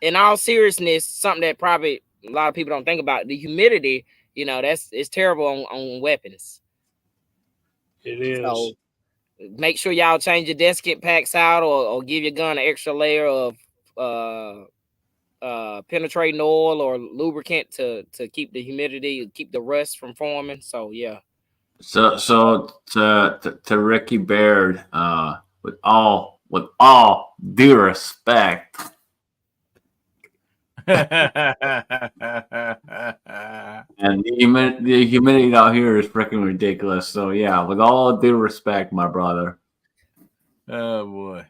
in all seriousness, something that probably a lot of people don't think about, the humidity, it's terrible on weapons. It is. So make sure y'all change your desiccant packs out or give your gun an extra layer of penetrating oil or lubricant to keep the humidity, keep the rust from forming. So yeah. So to Ricky Baird, with all due respect, and the humidity out here is freaking ridiculous. So yeah, with all due respect, my brother. Oh boy.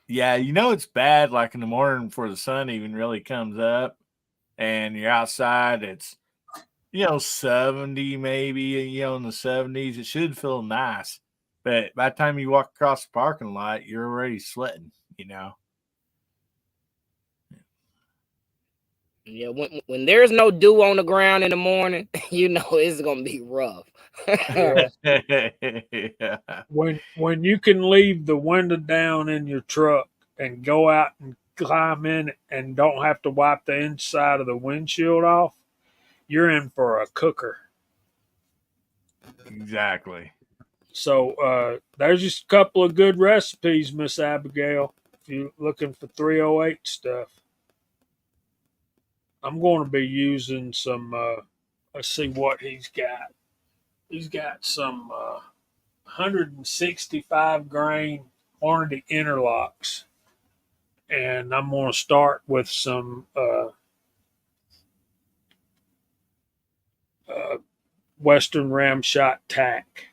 Yeah, it's bad like in the morning before the sun even really comes up and you're outside, it's 70 maybe, in the 70s. It should feel nice. But by the time you walk across the parking lot, you're already sweating, Yeah, when there's no dew on the ground in the morning, it's gonna be rough. Yeah. When you can leave the window down in your truck and go out and climb in it and don't have to wipe the inside of the windshield off, you're in for a cooker. Exactly. So there's just a couple of good recipes, Miss Abigail, if you're looking for 308 stuff. I'm going to be using some, let's see what he's got. He's got some 165 grain Hornady interlocks. And I'm going to start with some Western Ramshot tack.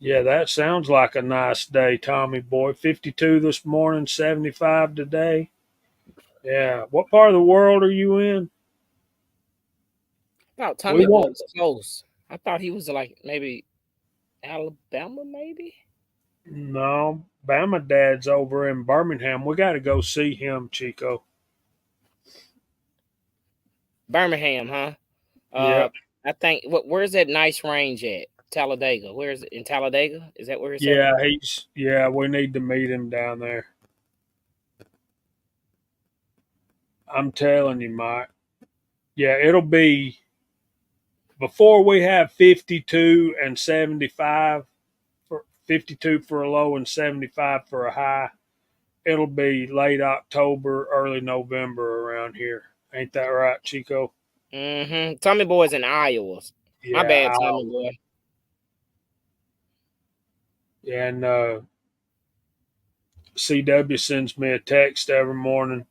Yeah, that sounds like a nice day, Tommy boy. 52 this morning, 75 today. Yeah. What part of the world are you in? I thought Tommy Boy was close. I thought he was like maybe Alabama, maybe? No, Bama Dad's over in Birmingham. We got to go see him, Chico. Birmingham, huh? Yeah. I think, where's that nice range at? Talladega. Where is it? In Talladega? Is that where it's at? Yeah, we need to meet him down there. I'm telling you, Mike. Yeah, it'll be before we have 52 and 75, 52 for a low and 75 for a high. It'll be late October, early November around here. Ain't that right, Chico? Mm-hmm. Tommy Boy's in Iowa. Yeah, my bad, Tommy Boy. Yeah, and CW sends me a text every morning.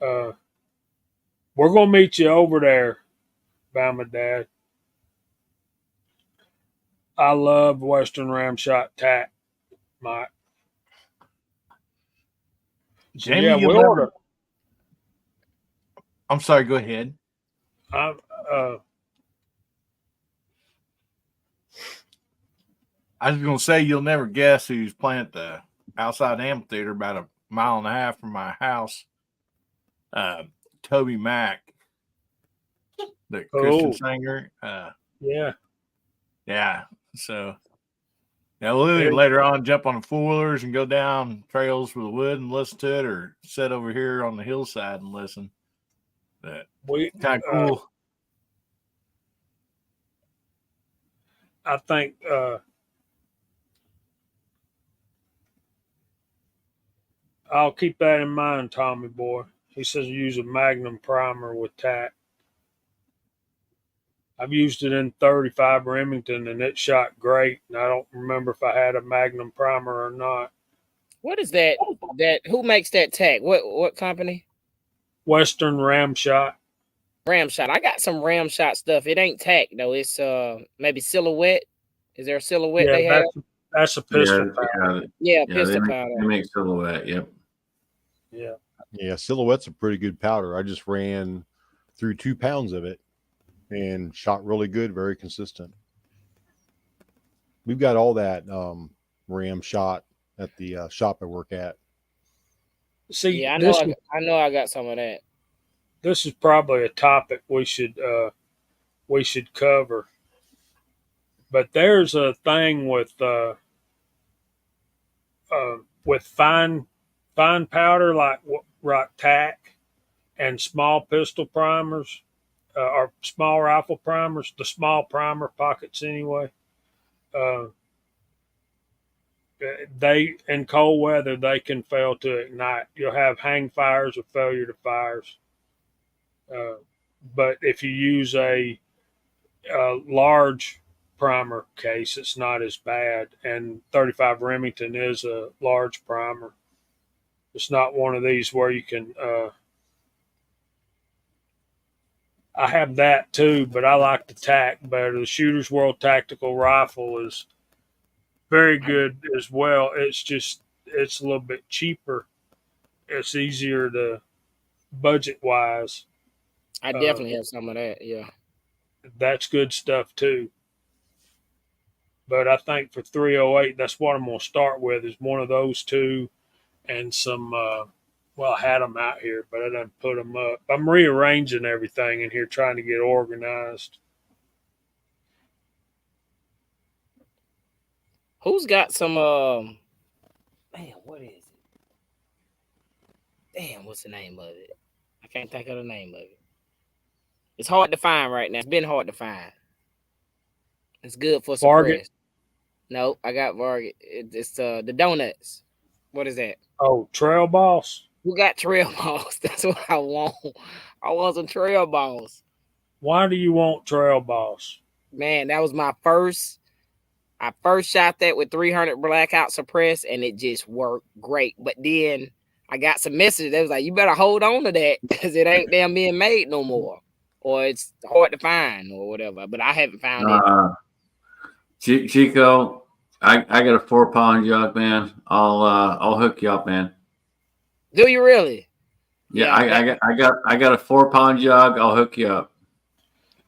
We're going to meet you over there, Bama Dad. I love Western Ramshot tack, Mike. Jamie, yeah, we'll order. I'm sorry, go ahead. I was going to say, you'll never guess who's playing at the outside amphitheater about a mile and a half from my house. Toby Mac, the Christian singer. Yeah. So, we'll later on jump on the 4-wheelers and go down trails with the wood and listen to it, or sit over here on the hillside and listen. But kind of cool. I think I'll keep that in mind, Tommy boy. He says use a Magnum primer with tack. I've used it in 35 Remington and it shot great. And I don't remember if I had a Magnum primer or not. What is that? Who makes that tack? What company? Western Ramshot. Ramshot. I got some Ramshot stuff. It ain't tack though. It's maybe Silhouette. Is there a Silhouette they have? That's a pistol powder. Yeah, pistol powder. They make Silhouette. Yep. Yeah. Yeah, Silhouette's a pretty good powder. I just ran through 2 pounds of it and shot really good, very consistent. We've got all that RAM shot at the shop I work at. See, Yeah, this I know I got some of that. this is probably a topic we should cover. But there's a thing with fine powder like tack and small pistol primers or small rifle primers, the small primer pockets anyway. Uh, they in cold weather they can fail to ignite. You'll have hang fires or failure to fires. Uh, but if you use a large primer case, it's not as bad. And 35 Remington is a large primer. It's not one of these where you can. I have that too, but I like the tack better. The Shooter's World Tactical Rifle is very good as well. It's a little bit cheaper. It's easier to budget wise. I definitely have some of that. Yeah. That's good stuff too. But I think for 308, that's what I'm going to start with is one of those two and some. Well, I had them out here, but I didn't put them up. I'm rearranging everything in here, trying to get organized. Who's got some man, what is it? Damn, what's the name of it? I can't think of the name of it. It's hard to find right now. It's been hard to find. It's good for Varget? suppress. No, I got Varget. It's the donuts. What is that? Oh, Trail Boss. Who got trail balls? That's what I want. I want some trail balls. Why do you want Trail Boss? Man, that was my first. I first shot that with 300 blackout suppress, and it just worked great. But then I got some messages that was like, "You better hold on to that because it ain't damn being made no more, or it's hard to find, or whatever." But I haven't found it. Chico, I got a 4-pound jug, man. I'll hook you up, man. Do you really? Yeah, I got a 4-pound jug. I'll hook you up.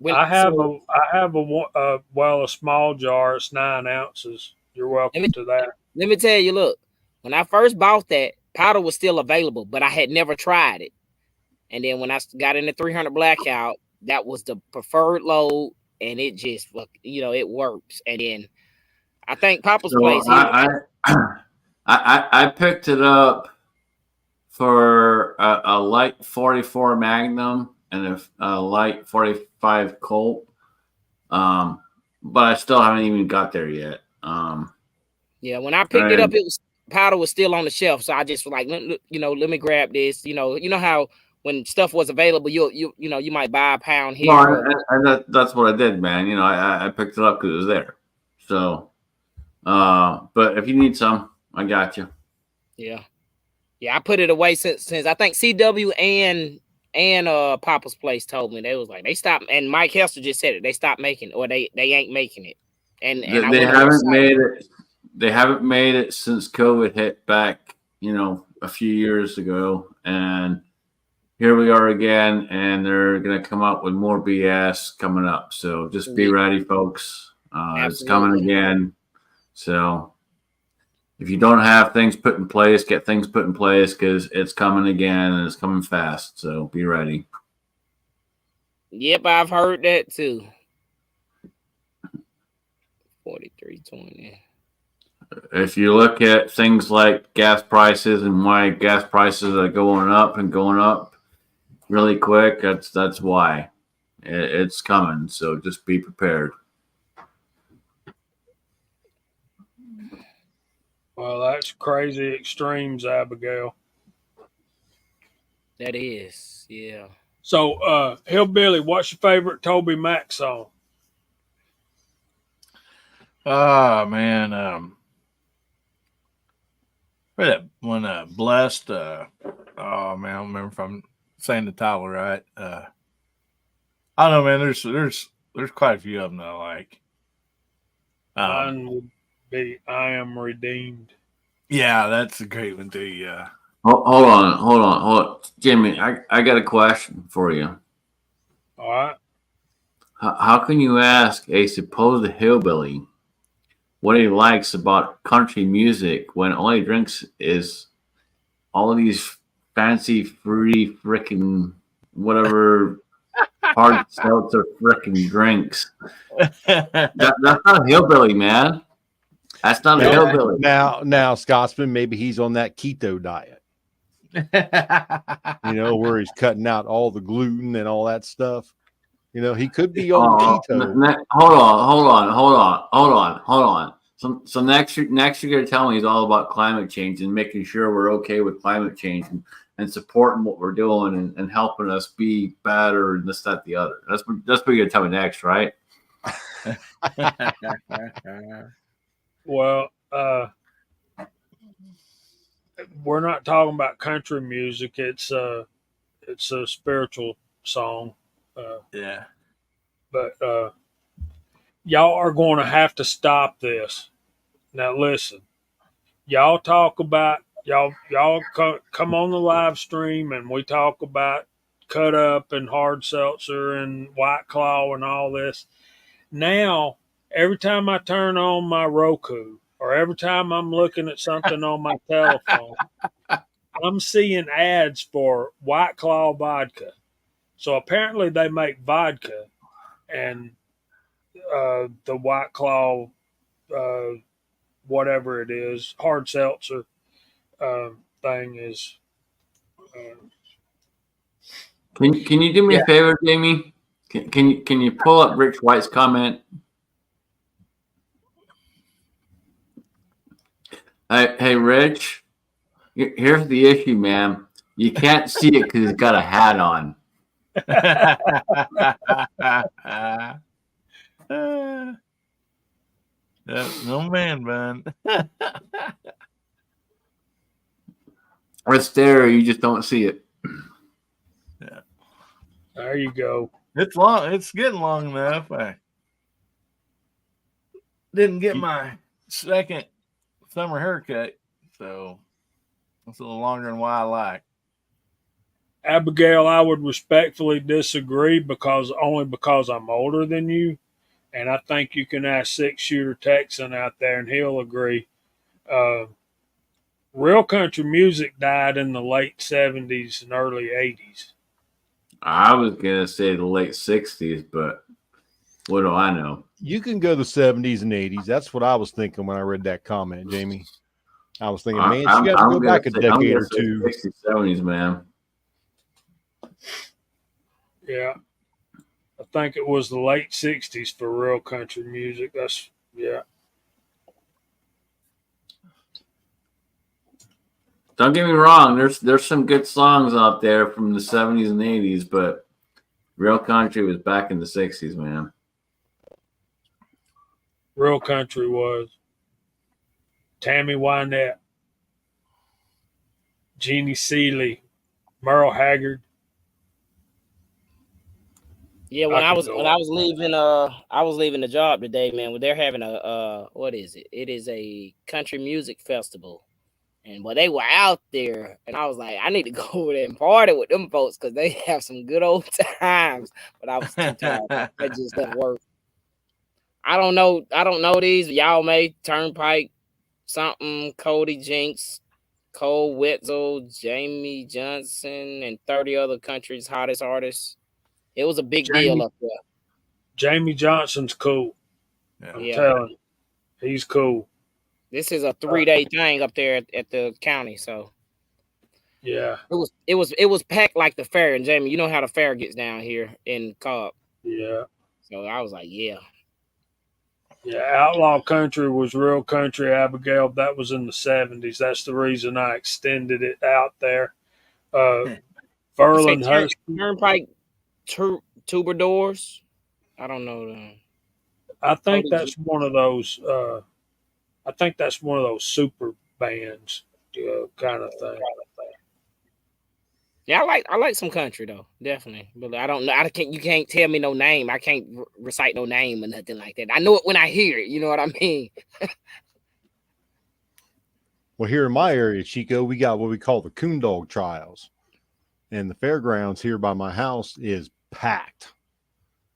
I have a small jar. It's 9 ounces. You're welcome to that. Let me tell you, look, when I first bought that, powder was still available, but I had never tried it. And then when I got in the 300 blackout, that was the preferred load, and it just, it works. And then I think Papa's place. I picked it up for a light 44 Magnum and a light 45 Colt, but I still haven't even got there yet. Yeah, when I picked it up, powder was still on the shelf, so I just was like, let me grab this. You know how when stuff was available, you might buy a pound here. Well, and that's what I did, man. I picked it up because it was there. So, but if you need some, I got you. Yeah, I put it away since I think CW and Papa's place told me. They was like they stopped, and Mike Hester just said it. They stopped making it, or they ain't making it. And they haven't made it. They haven't made it since COVID hit back, a few years ago, and here we are again, and they're going to come up with more BS coming up. So just be ready, folks. It's coming again. So if you don't have things put in place, get things put in place because it's coming again and it's coming fast. So be ready. Yep, I've heard that too. 43.20. If you look at things like gas prices and why gas prices are going up and going up really quick, that's why it's coming. So just be prepared. Well, that's crazy extremes, Abigail. That is, yeah. So, Hillbilly, what's your favorite Toby Mac song? Oh man, that one blessed. Oh man, I don't remember if I'm saying the title right. I don't know, man. There's quite a few of them that I like. Mine would be "I Am Redeemed." Yeah, that's a great one too. Yeah, Hold on, Jimmy. I got a question for you. All right. How can you ask a supposed hillbilly what he likes about country music when all he drinks is all of these fancy, fruity, frickin' whatever hard seltzer frickin' drinks? That's not a hillbilly, man. That's not a hillbilly. Now, Scotsman, maybe he's on that keto diet, where he's cutting out all the gluten and all that stuff. He could be on keto. Hold on. So next you're gonna tell me he's all about climate change and making sure we're okay with climate change and supporting what we're doing and helping us be better and this, that, the other. That's what you're gonna tell me next, right? Well, we're not talking about country music. It's a spiritual song. Yeah. But y'all are going to have to stop this. Now listen, y'all talk about y'all come on the live stream and we talk about cut up and hard seltzer and White Claw and all this. Now, every time I turn on my Roku or every time I'm looking at something on my telephone, I'm seeing ads for White Claw vodka. So apparently they make vodka, and the White Claw, whatever it is, hard seltzer thing is. Can you do me a favor, Jamie? Can you pull up Rich White's comment? Hey, Rich. Here's the issue, man. You can't see it because he's got a hat on. No man bun. It's there, you just don't see it. Yeah. There you go. It's long. It's getting long enough. I didn't get my second summer haircut, so it's a little longer than what I like. Abigail, I would respectfully disagree because I'm older than you, and I think you can ask 6-shooter Texan out there, and he'll agree. Real country music died in the late 70s and early 80s. I was gonna say the late 60s, but what do I know? You can go the 70s and 80s. That's what I was thinking when I read that comment, Jamie. I was thinking, man, you got to go back a decade or two. 60s, 70s, man. Yeah. I think it was the late 60s for real country music. Yeah. Don't get me wrong. There's some good songs out there from the 70s and 80s, but real country was back in the 60s, man. Real country was Tammy Wynette, Jeannie Seeley, Merle Haggard. Yeah, when I was leaving the job today, man. They're having a what is it? It is a country music festival. And they were out there, and I was like, I need to go over there and party with them folks because they have some good old times. But I was too tired. That just doesn't work. I don't know these. Y'all may Turnpike, something, Cody Jinks, Cole Wetzel, Jamie Johnson, and 30 other countries' hottest artists. It was a big deal up there. Jamie Johnson's cool. I'm telling you, he's cool. This is a 3-day thing up there at the county, so yeah, it was packed like the fair. And Jamie, you know how the fair gets down here in Cobb. Yeah. So I was like, yeah. Outlaw country was real country, Abigail. That was in the 70s. That's the reason I extended it out there. Furlan Husky. Turnpike Troubadours. I don't know. I think that's one of those. I think that's one of those super bands kind of thing. Yeah, I like some country though, definitely. But I don't know. You can't tell me no name. I can't recite no name or nothing like that. I know it when I hear it. You know what I mean? Well, here in my area, Chico, we got what we call the coon dog trials. And the fairgrounds here by my house is packed.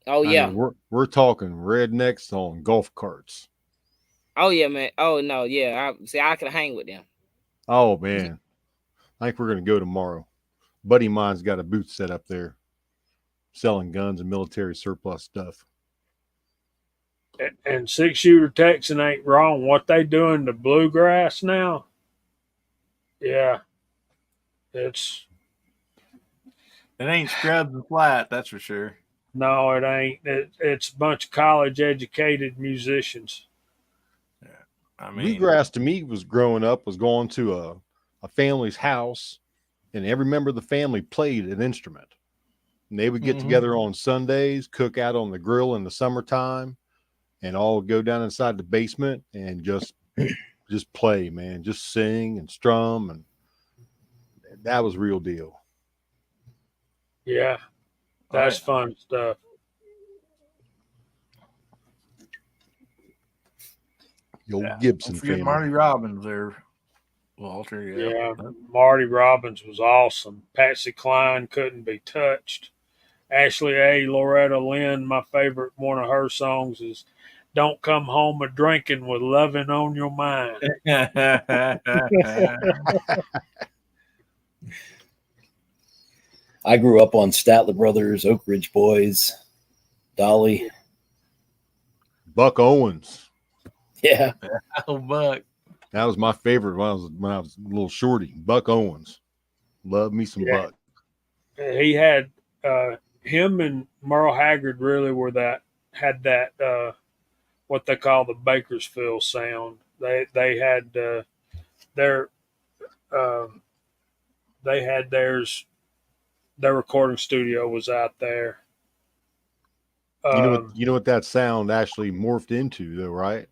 Oh I yeah. mean, we're talking rednecks on golf carts. Oh yeah, man. Oh no, yeah. I can hang with them. Oh man. I think we're gonna go tomorrow. Buddy of mine's got a booth set up there selling guns and military surplus stuff. And 6-shooter Texan ain't wrong. What they doing to bluegrass now? Yeah, it ain't scrubs and flat, that's for sure. No, it ain't. It's a bunch of college educated musicians. Yeah, I mean, bluegrass to me was growing up was going to a family's house, and every member of the family played an instrument. And they would get together on Sundays, cook out on the grill in the summertime, and all go down inside the basement and just play, man, just sing and strum, and that was real deal. Yeah, that's fun stuff. The old Gibson don't forget family. Marty Robbins there, Walter. Yeah, Marty Robbins was awesome. Patsy Cline couldn't be touched. Ashley A. Loretta Lynn, my favorite one of her songs is "Don't Come Home a Drinking with Loving on Your Mind." I grew up on Statler Brothers, Oak Ridge Boys, Dolly, Buck Owens. Yeah. Oh, Buck. That was my favorite when I was a little shorty. Buck Owens. Love me some Buck. He had him and Merle Haggard really had that what they call the Bakersfield sound. They had their recording studio was out there. You know what that sound actually morphed into, though, right?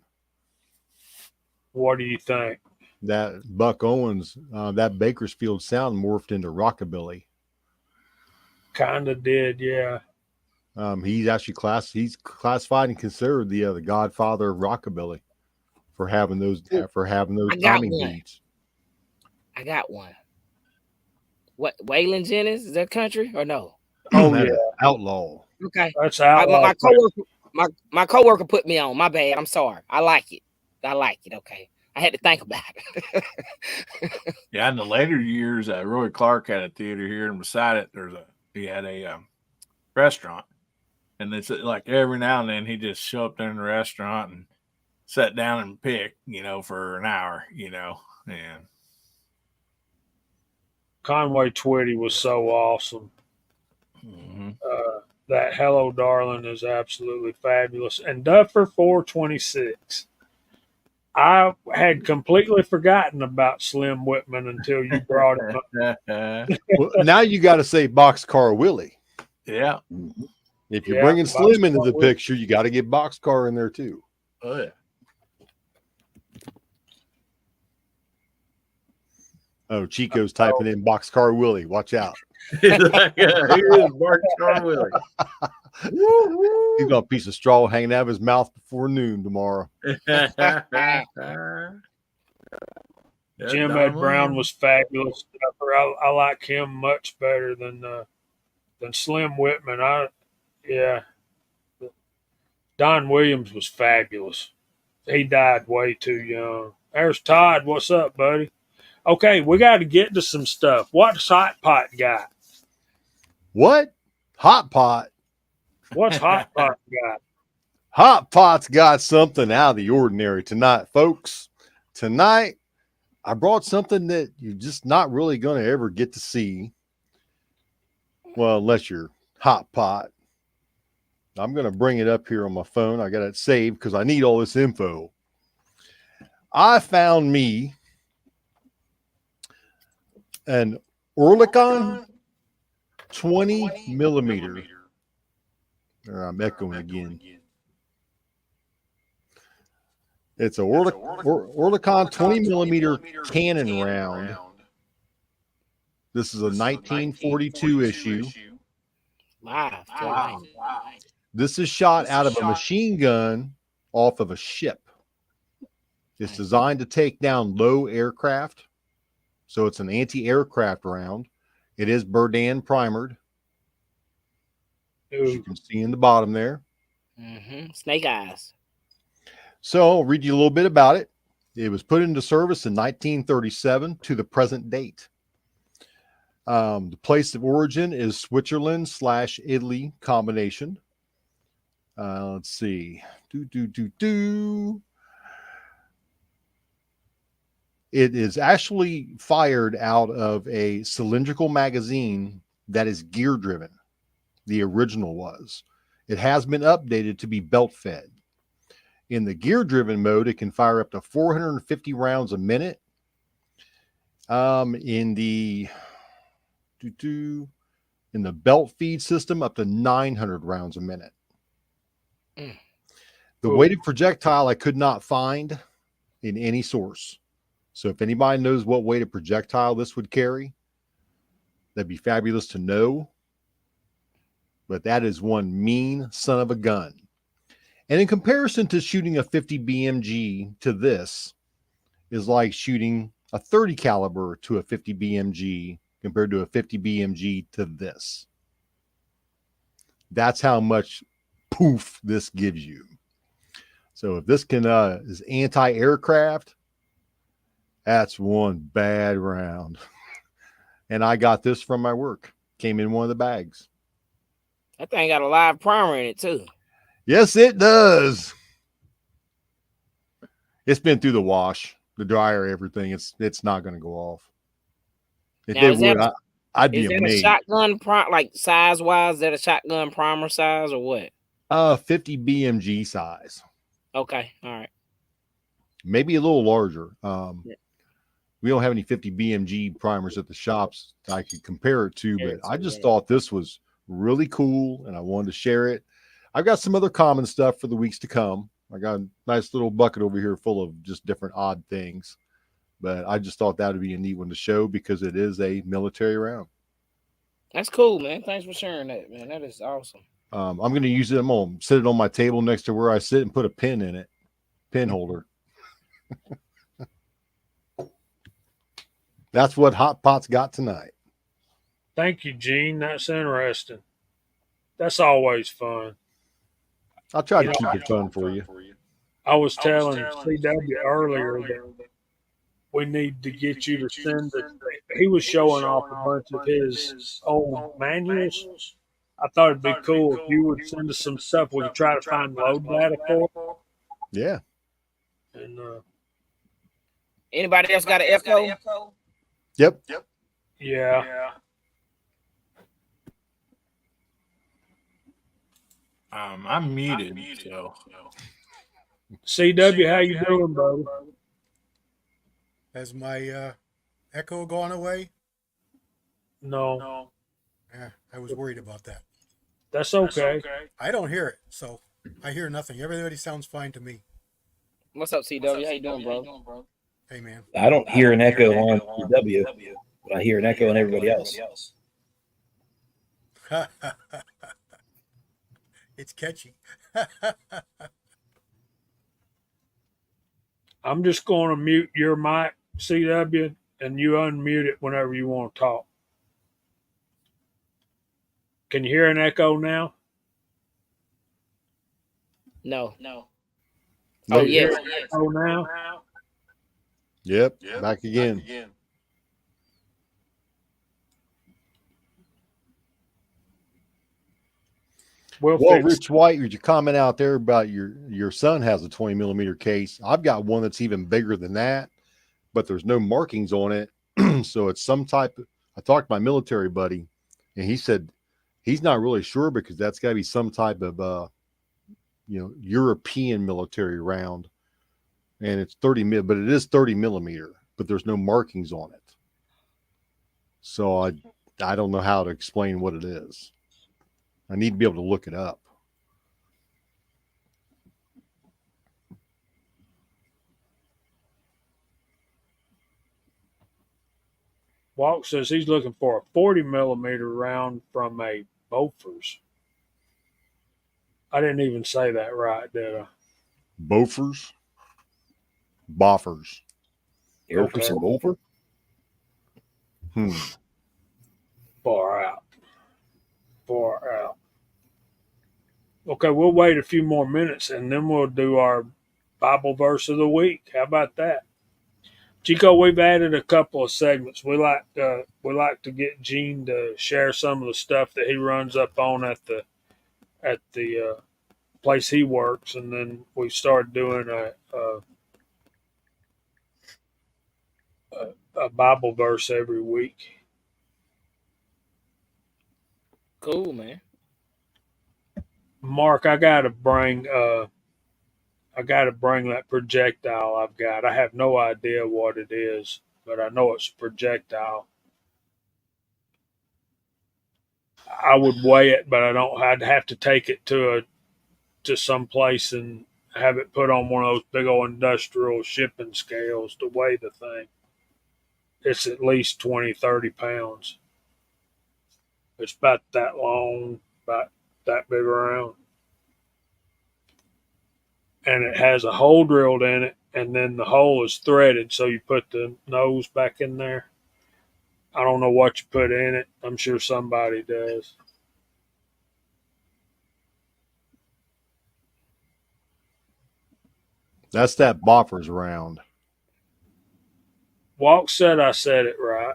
What do you think? That Buck Owens, that Bakersfield sound morphed into rockabilly. Kind of did, yeah. He's actually classified and considered the godfather of rockabilly for having those timing beats. I got one. What, Waylon Jennings? Is that country or no? Oh yeah, outlaw. Okay, that's outlaw. My coworker put me on. My bad. I'm sorry. I like it. Okay, I had to think about it. Yeah, in the later years, Roy Clark had a theater here, and beside it, he had a restaurant, and it's like every now and then he just show up there in the restaurant and sat down and pick, for an hour, and Conway Twitty was so awesome. Mm-hmm. That Hello Darling is absolutely fabulous. And Duffer 426. I had completely forgotten about Slim Whitman until you brought him up. Well, now you got to say Boxcar Willie. Yeah. If you're bringing Slim into the picture, you got to get Boxcar in there too. Oh yeah. Oh, Chico's typing in Boxcar Willie. Watch out. Here is Boxcar Willie. He's got a piece of straw hanging out of his mouth before noon tomorrow. Jim Ed Brown was fabulous. I like him much better than Slim Whitman. Don Williams was fabulous. He died way too young. There's Todd. What's up, buddy? Okay, we got to get to some stuff. What's Hot Pot got? What? Hot Pot? What's Hot Pot got? Hot Pot's got something out of the ordinary tonight, folks. Tonight, I brought something that you're just not really going to ever get to see. Well, unless you're Hot Pot. I'm going to bring it up here on my phone. I got it saved because I need all this info. I found me an Oerlikon 20 millimeter. I'm echoing again. It's a Oerlikon 20 millimeter cannon round. This is a 1942 issue. Wow. This is shot out of a machine gun off of a ship. It's designed to take down low aircraft. So it's an anti-aircraft round. It is Berdan primered, as you can see in the bottom there. Snake eyes. So I'll read you a little bit about it. It was put into service in 1937 to the present date. The place of origin is Switzerland/Italy combination. Let's see. It is actually fired out of a cylindrical magazine that is gear driven. The original was. It has been updated to be belt fed. In the gear driven mode, it can fire up to 450 rounds a minute. In the belt feed system, up to 900 rounds a minute. The weighted projectile I could not find in any source. So if anybody knows what weighted projectile this would carry, that'd be fabulous to know. But that is one mean son of a gun. And in comparison to shooting a 50 BMG to this is like shooting a 30 caliber to a 50 BMG compared to a 50 BMG to this. That's how much poof this gives you. So if this can is anti-aircraft, that's one bad round. And I got this from my work. Came in one of the bags. That thing got a live primer in it too. Yes, it does. It's been through the wash, the dryer, everything. It's not going to go off. If Now, it would, I'd be is that amazed. a shotgun like size wise? Is that a shotgun primer size or what? 50 BMG size. Okay, all right. Maybe a little larger. We don't have any 50 BMG primers at the shops I could compare it to, but I just thought this was really cool and I wanted to share it. I've got some other common stuff for the weeks to come. I got a nice little bucket over here full of just different odd things, but I just thought that would be a neat one to show because it is a military round. That's cool, man. Thanks for sharing that, man. That is awesome. I'm going to use it. I'm going to sit it on my table next to where I sit and put a pin in it. Pin holder. That's what Hot Pot's got tonight. Thank you, Gene. That's interesting. That's always fun. I'll try to keep it fun for you. I was telling CW earlier that we need to get you to send us. He was showing off a bunch of his old manuals. I thought it'd be cool if you would send us some stuff. We could try to find load data for. Yeah. And anybody else got an echo? Yep. Yeah. I'm muted. So. CW, how you doing, brother? Has my echo gone away? No. Yeah, I was worried about that. That's okay. I don't hear it, so I hear nothing. Everybody sounds fine to me. What's up, CW? How you doing, bro? Hey, man. I don't hear an echo on CW, but I hear an echo on everybody else. It's catchy. I'm just going to mute your mic, CW, and you unmute it whenever you want to talk. Can you hear an echo now? No. Oh, yes. Echo now? Yep. Back again. Well, Rich White, your comment out there about your son has a 20 millimeter case. I've got one that's even bigger than that, but there's no markings on it. So it's some type of, I talked to my military buddy and he said he's not really sure because that's got to be some type of, European military round. And it's 30 mil, but it is 30 millimeter, but there's no markings on it. So I don't know how to explain what it is. I need to be able to look it up. Walk says he's looking for a 40 millimeter round from a Bofors. I didn't even say that right, did I? Bofors? Boffers. Air for Okay. some over. Far out. Far out. Okay, we'll wait a few more minutes and then we'll do our Bible verse of the week. How about that? Chico, we've added a couple of segments. We like to get Gene to share some of the stuff that he runs up on at the place he works, and then we started doing a Bible verse every week. Cool, man. Mark, I gotta bring that projectile I've got. I have no idea what it is, but I know it's a projectile. I would weigh it, but I don't. I'd have to take it to some place and have it put on one of those big old industrial shipping scales to weigh the thing. It's at least 20, 30 pounds. It's about that long, about that big around. And it has a hole drilled in it, and then the hole is threaded, so you put the nose back in there. I don't know what you put in it. I'm sure somebody does. That's that Boffers round. Walk said I said it right.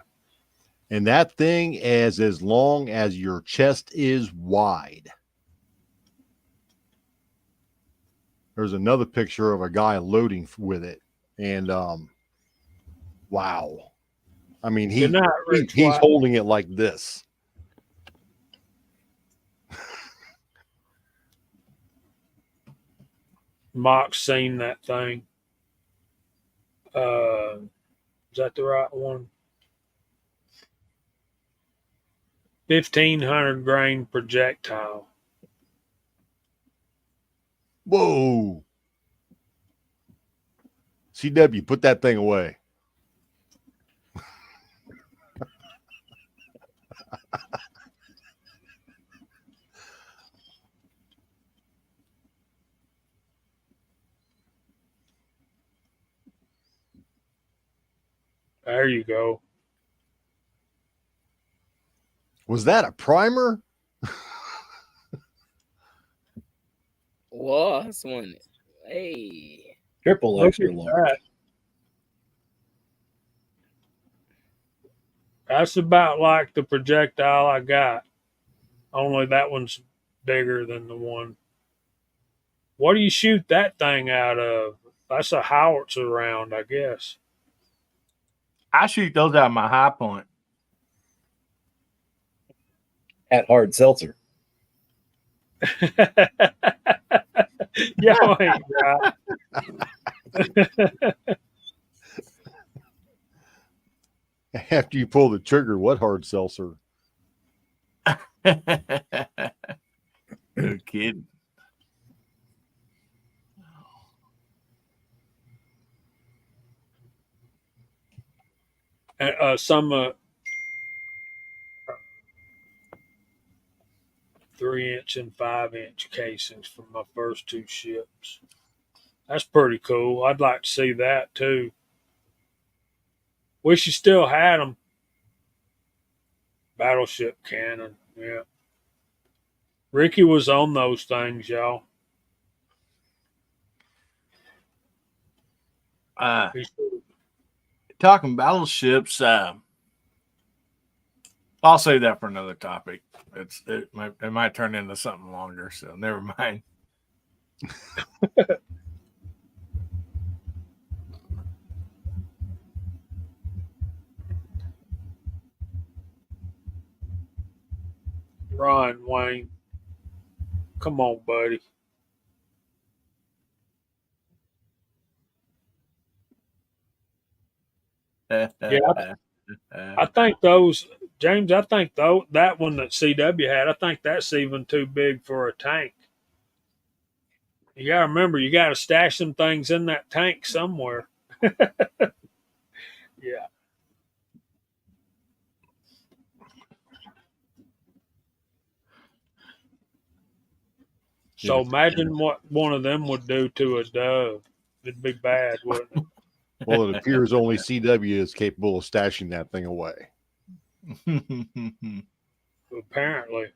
And that thing is as long as your chest is wide. There's another picture of a guy loading with it. And wow. I mean, Good night, Rich he's White. holding it like this. Mock's seen that thing. Is that the right one? 1,500 grain projectile. Whoa. CW, put that thing away. There you go. Was that a primer? Was one. Hey. Triple Look extra at large. that. That's about like the projectile I got. Only that one's bigger than the one. What do you shoot that thing out of? That's a howitzer round, I guess. I shoot those out of my high point. At hard seltzer. Y'all ain't right. After you pull the trigger, what hard seltzer? No kidding. Some 3-inch and 5-inch casings from my first two ships. That's pretty cool. I'd like to see that too. Wish you still had them. Battleship cannon, yeah. Ricky was on those things, y'all. Talking battleships, I'll save that for another topic. It might turn into something longer, so never mind. Ron Wayne, come on, buddy. Yeah, I think those, James. I think that one that CW had. I think that's even too big for a tank. You got to remember, you got to stash some things in that tank somewhere. Yeah. So imagine what one of them would do to a dove. It'd be bad, wouldn't it? Well, it appears only CW is capable of stashing that thing away. Apparently.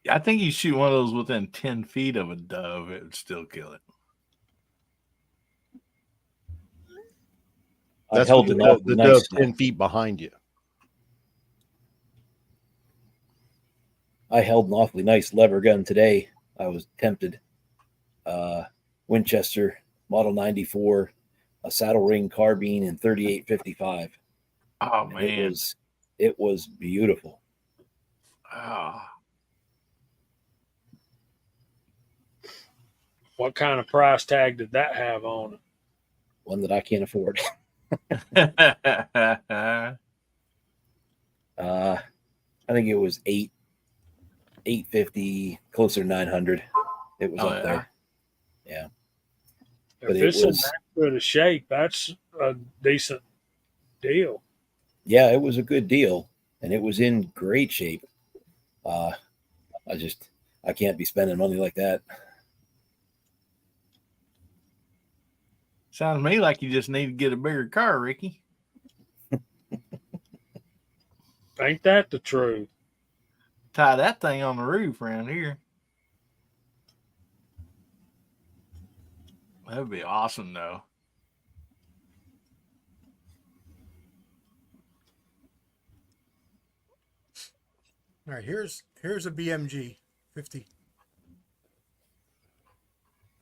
I think you shoot one of those within 10 feet of a dove, it would still kill it. That's held the, an awfully the nice. dove 10 feet behind you. I held an awfully nice lever gun today. I was tempted. Winchester Model 94, a saddle ring carbine in 38-55. Oh, And man. it was beautiful. Oh. What kind of price tag did that have on it? One that I can't afford. I think it was 850, closer to 900. It was up there. Yeah. But If it's in that good a shape, that's a decent deal. Yeah, it was a good deal, and it was in great shape. I can't be spending money like that. Sounds to me like you just need to get a bigger car, Ricky. Ain't that the truth? Tie that thing on the roof around here. That would be awesome, though. All right, here's a BMG 50.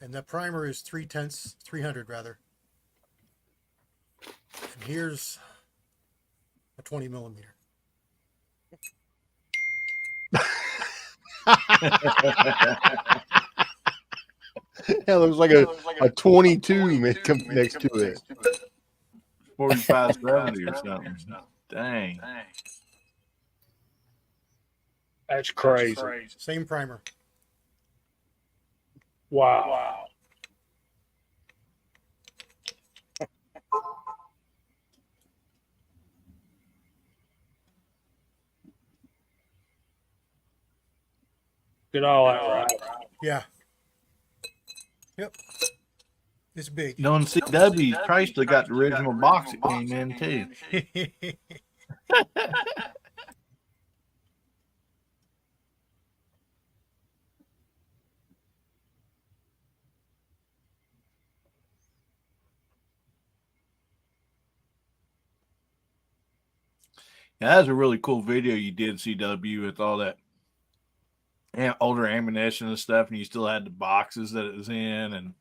And the primer is 300 rather. And here's a 20 millimeter. Yeah, looks like a 22 may come next to it. 4570 or something. Dang. That's crazy. Same primer. Wow. Get all that right. Yeah. Yep. It's big. Knowing CW's Chrysler got the original box it came in, too. Yeah, that was a really cool video you did, CW, with all that older ammunition and stuff, and you still had the boxes that it was in, and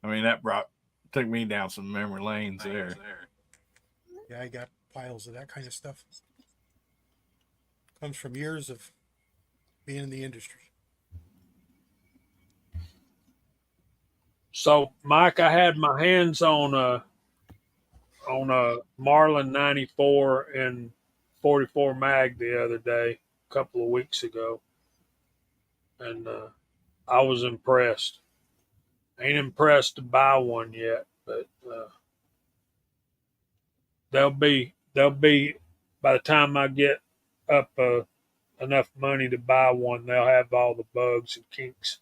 I mean that took me down some memory lanes there. Yeah, I got piles of that kind of stuff. Comes from years of being in the industry. So, Mike, I had my hands on a Marlin 94 and 44 mag the other day, a couple of weeks ago, and I was impressed. Ain't impressed to buy one yet, but they'll be by the time I get up enough money to buy one, they'll have all the bugs and kinks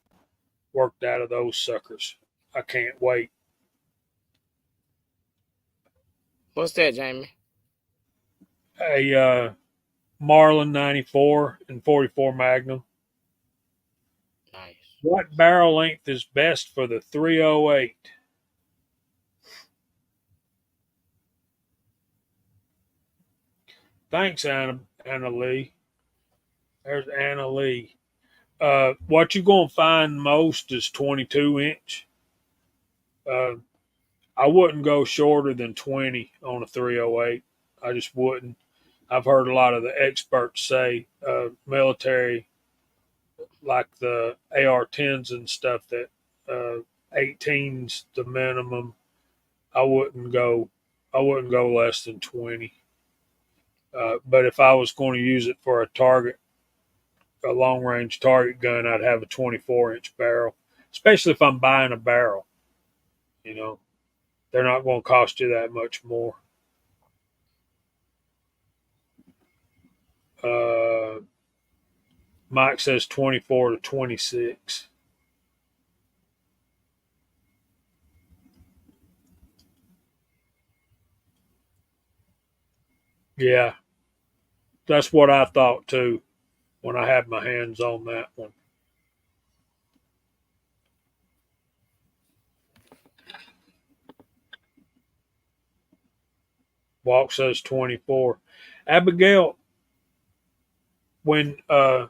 worked out of those suckers. I can't wait. What's that, Jamie? A Marlin 94 and 44 Magnum. Nice. What barrel length is best for the 308? Thanks, Anna Lee. There's Anna Lee. What you're going to find most is 22 inch. I wouldn't go shorter than 20 on a 308. I just wouldn't. I've heard a lot of the experts say military, like the AR-10s and stuff, that 18's the minimum. I wouldn't go less than 20. But if I was going to use it for a long range target gun, I'd have a 24-inch barrel, especially if I'm buying a barrel. You know, they're not going to cost you that much more. Mike says 24 to 26. Yeah, that's what I thought too when I had my hands on that one. Walk says 24. Abigail, when I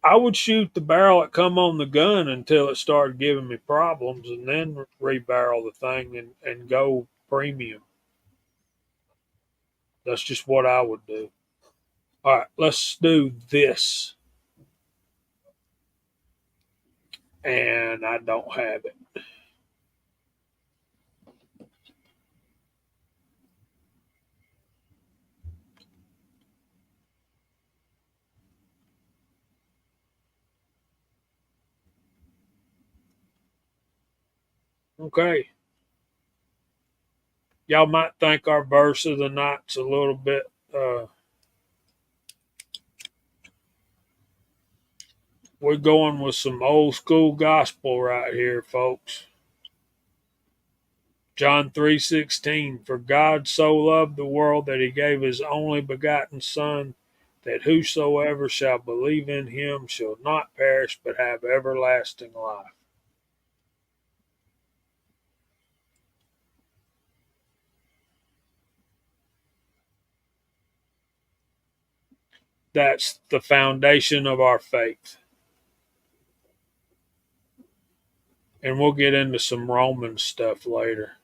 would shoot the barrel that come on the gun until it started giving me problems and then rebarrel the thing and go premium. That's just what I would do. All right, let's do this. And I don't have it. Okay. Y'all might think our verse of the night's a little bit we're going with some old school gospel right here, folks. John 3:16, for God so loved the world that he gave his only begotten Son, that whosoever shall believe in him shall not perish but have everlasting life. That's the foundation of our faith. And we'll get into some Roman stuff later.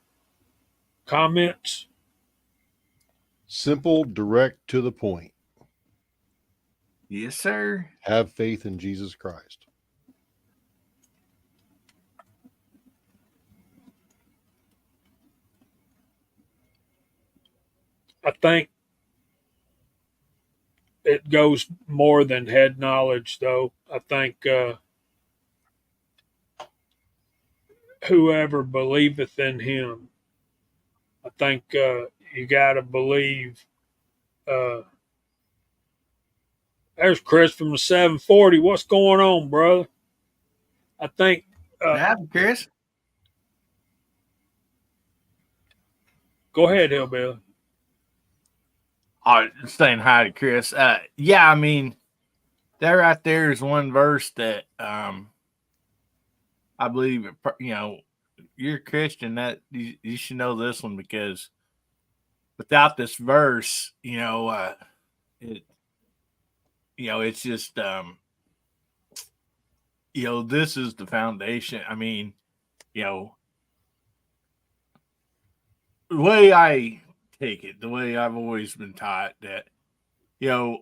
Comments? Simple, direct, to the point. Yes, sir. Have faith in Jesus Christ. I think it goes more than head knowledge, though. I think whoever believeth in him, I think you got to believe. There's Chris from the 740. What's going on, brother? I think. What happened, Chris? Go ahead, Hillbilly. Oh, saying hi to Chris. Yeah, I mean, that right there is one verse that I believe, you're a Christian, that you should know this one, because without this verse, it's just this is the foundation. I mean, the way I take it, the way I've always been taught, that not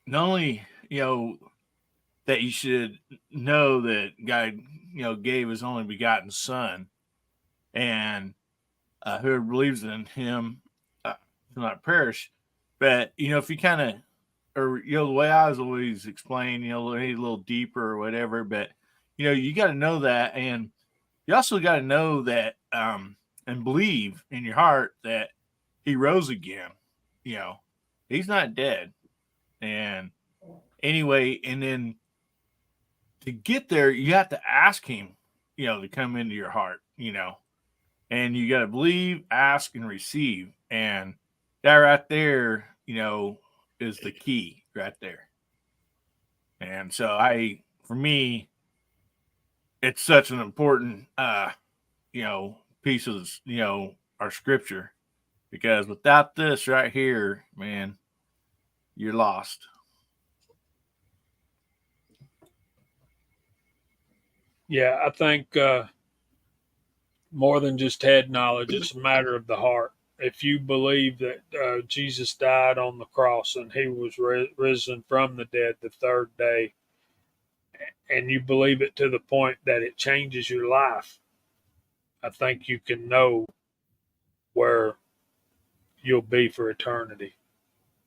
only that you should know that God gave his only begotten Son, and whoever believes in him shall not perish. But if you kind of, or the way I was always explained, a little deeper or whatever. But you got to know that, and you also got to know that, and believe in your heart that he rose again. He's not dead. And anyway, and then to get there, you have to ask him, to come into your heart, and you got to believe, ask, and receive. And that right there, is the key right there. And so for me, it's such an important, piece of, our scripture, because without this right here, man, you're lost. Yeah, I think more than just head knowledge, it's a matter of the heart. If you believe that Jesus died on the cross and he was risen from the dead the third day, and you believe it to the point that it changes your life, I think you can know where you'll be for eternity.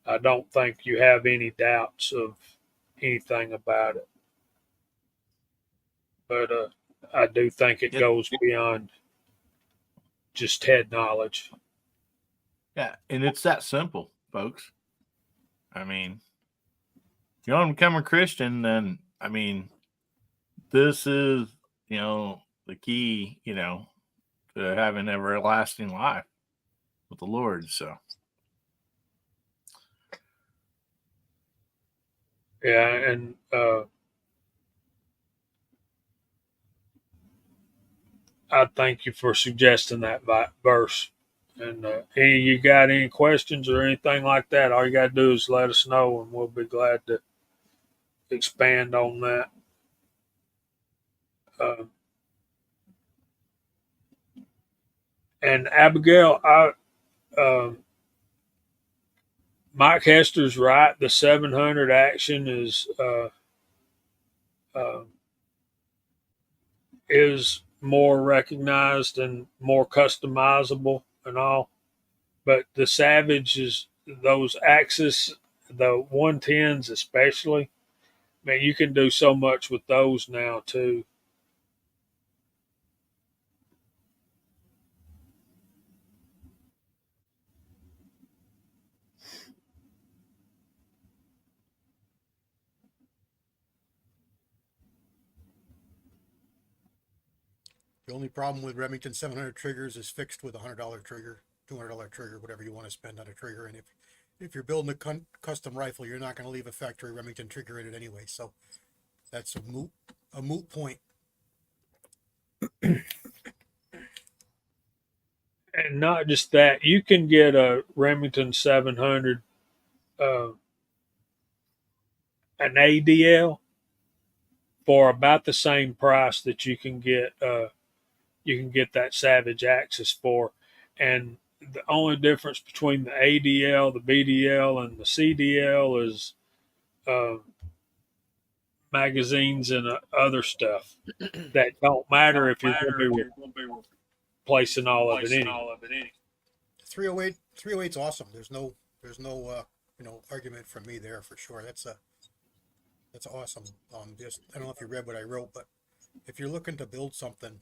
I don't think you have any doubts of anything about it. But I do think it goes beyond just head knowledge. Yeah, and it's that simple, folks. I mean, if you want to become a Christian, then this is the key, to having everlasting life. with the Lord. So Yeah, and I thank you for suggesting that verse. And any you got any questions or anything like that, all you got to do is let us know, and we'll be glad to expand on that. Uh, and Abigail, Mike Hester's right. The 700 action uh, is more recognized and more customizable and all. But the Savage is those axis, the 110s especially. Man, you can do so much with those now too. The only problem with Remington 700 triggers is fixed with a $100 trigger, $200 trigger, whatever you want to spend on a trigger. And if you're building a custom rifle, you're not going to leave a factory Remington trigger in it anyway. So that's a moot point. And not just that, you can get a Remington 700, uh, an ADL for about the same price that you can get that Savage Axis for, and the only difference between the ADL, the BDL, and the CDL is uh, magazines and other stuff that don't matter if you're going to be replacing all of it anyway. 308 is awesome. There's no argument from me there for sure. That's awesome. Just I don't know if you read what I wrote, but if you're looking to build something,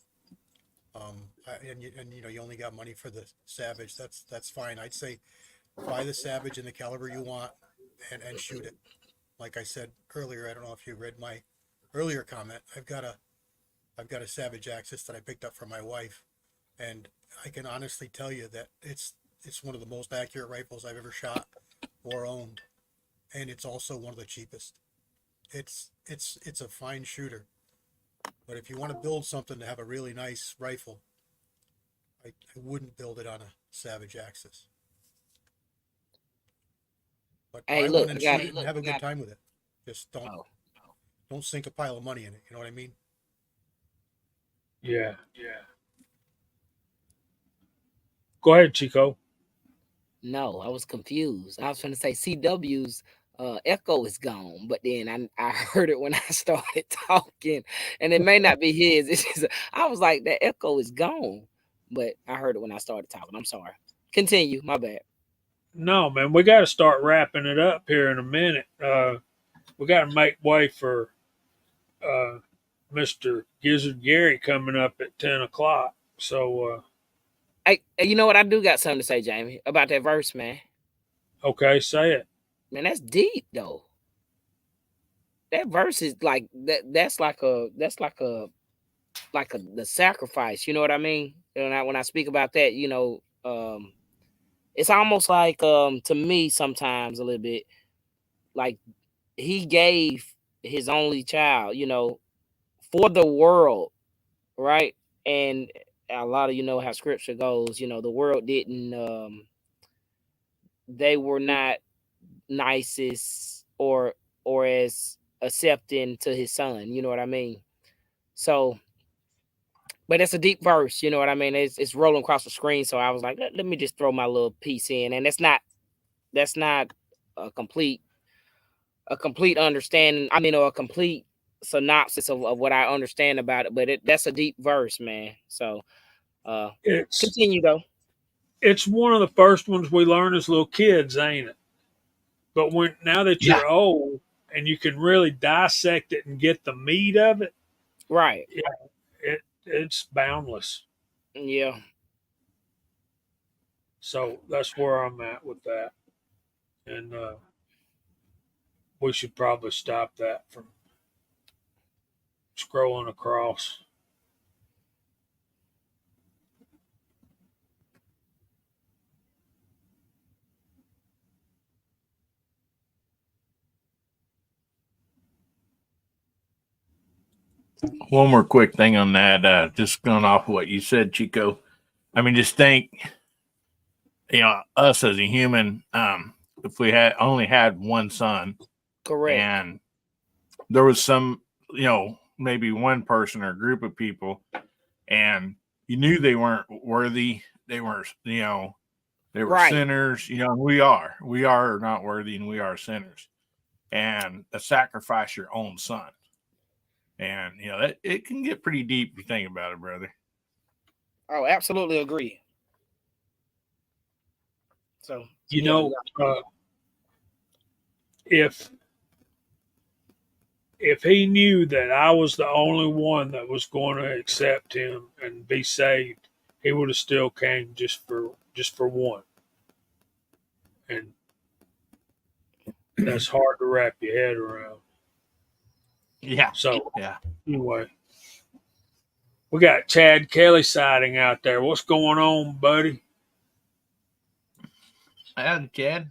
and you only got money for the Savage, that's fine. I'd say buy the Savage in the caliber you want and shoot it. Like I said earlier, I don't know if you read my earlier comment. I've got a Savage Axis that I picked up from my wife, and I can honestly tell you that it's one of the most accurate rifles I've ever shot or owned, and it's also one of the cheapest. It's a fine shooter, but if you want to build something to have a really nice rifle, I wouldn't build it on a Savage Axis. But Hey, buy look, one and shoot it and have a good time with it. Just don't sink a pile of money in it. You know what I mean? Yeah. Go ahead, Chico. No, I was confused. I was trying to say CW's echo is gone, but then I heard it when I started talking, and it may not be his. It's just, I was like, that echo is gone, but I heard it when I started talking. I'm sorry. Continue. My bad. No, man, we got to start wrapping it up here in a minute. We got to make way for Mr. Gizzard Gary coming up at 10 o'clock. So, You know what? I do got something to say, Jamie, about that verse, man. okay, say it. Man, that's deep though. That verse is like that. That's like the sacrifice. You know what I mean? When I speak about that, it's almost like to me sometimes a little bit like he gave his only child, for the world, right? And a lot of how scripture goes, the world didn't they were not nicest or as accepting to his son, you know what I mean? So but it's a deep verse, you know what I mean? It's rolling across the screen, so I was like, let me just throw my little piece in, and that's not a complete understanding. I mean, or a complete synopsis of what I understand about it, but that's a deep verse, man. So It's continue though. it's one of the first ones we learn as little kids, ain't it? But now that you're old and you can really dissect it and get the meat of it, Right. yeah, it's boundless. Yeah. So that's where I'm at with that, and we should probably stop that from scrolling across. One more quick thing on that. Just going off what you said, Chico. I mean, just think, us as a human, if we had only had one son, Correct. and there was some, maybe one person or group of people, and you knew they weren't worthy. They weren't, they were Right. sinners. We are not worthy, and we are sinners. And to sacrifice your own son, and that it can get pretty deep if you think about it, brother. Oh, absolutely agree. So if he knew that I was the only one that was going to accept him and be saved, he would have still came just for one. And that's hard to wrap your head around. Yeah. So Yeah. anyway, we got Chad Kelly sighting out there. What's going on, buddy? Howdy, Chad.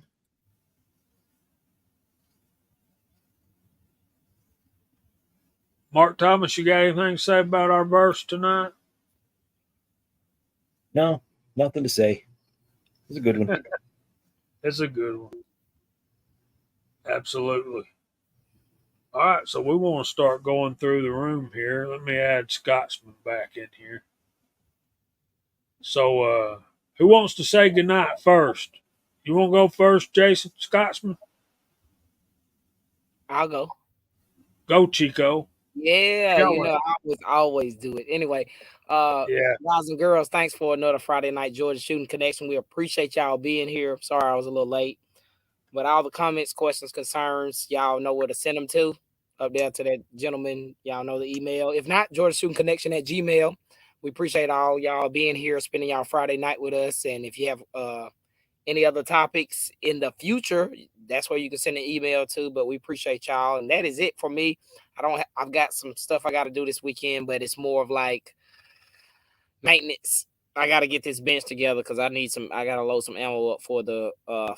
Mark Thomas, you got anything to say about our verse tonight? No, nothing to say. It's a good one. It's a good one. Absolutely. All right, so we want to start going through the room here. Let me add Scotsman back in here. So, who wants to say goodnight first? You want to go first, Jason? Scotsman? I'll go. Go, Chico. Yeah, Go. I always do it. Anyway, Yeah. guys and girls, thanks for another Friday night Georgia Shooting Connection. We appreciate y'all being here. Sorry I was a little late. But all the comments, questions, concerns, y'all know where to send them to. Up there to that gentleman. Y'all know the email. If not, Georgia Shooting Connection at Gmail. We appreciate all y'all being here, spending y'all Friday night with us. And if you have any other topics in the future, that's where you can send an email to. But we appreciate y'all. And that is it for me. I've got some stuff I got to do this weekend, but it's more of like maintenance. I got to get this bench together because I got to load some ammo up for the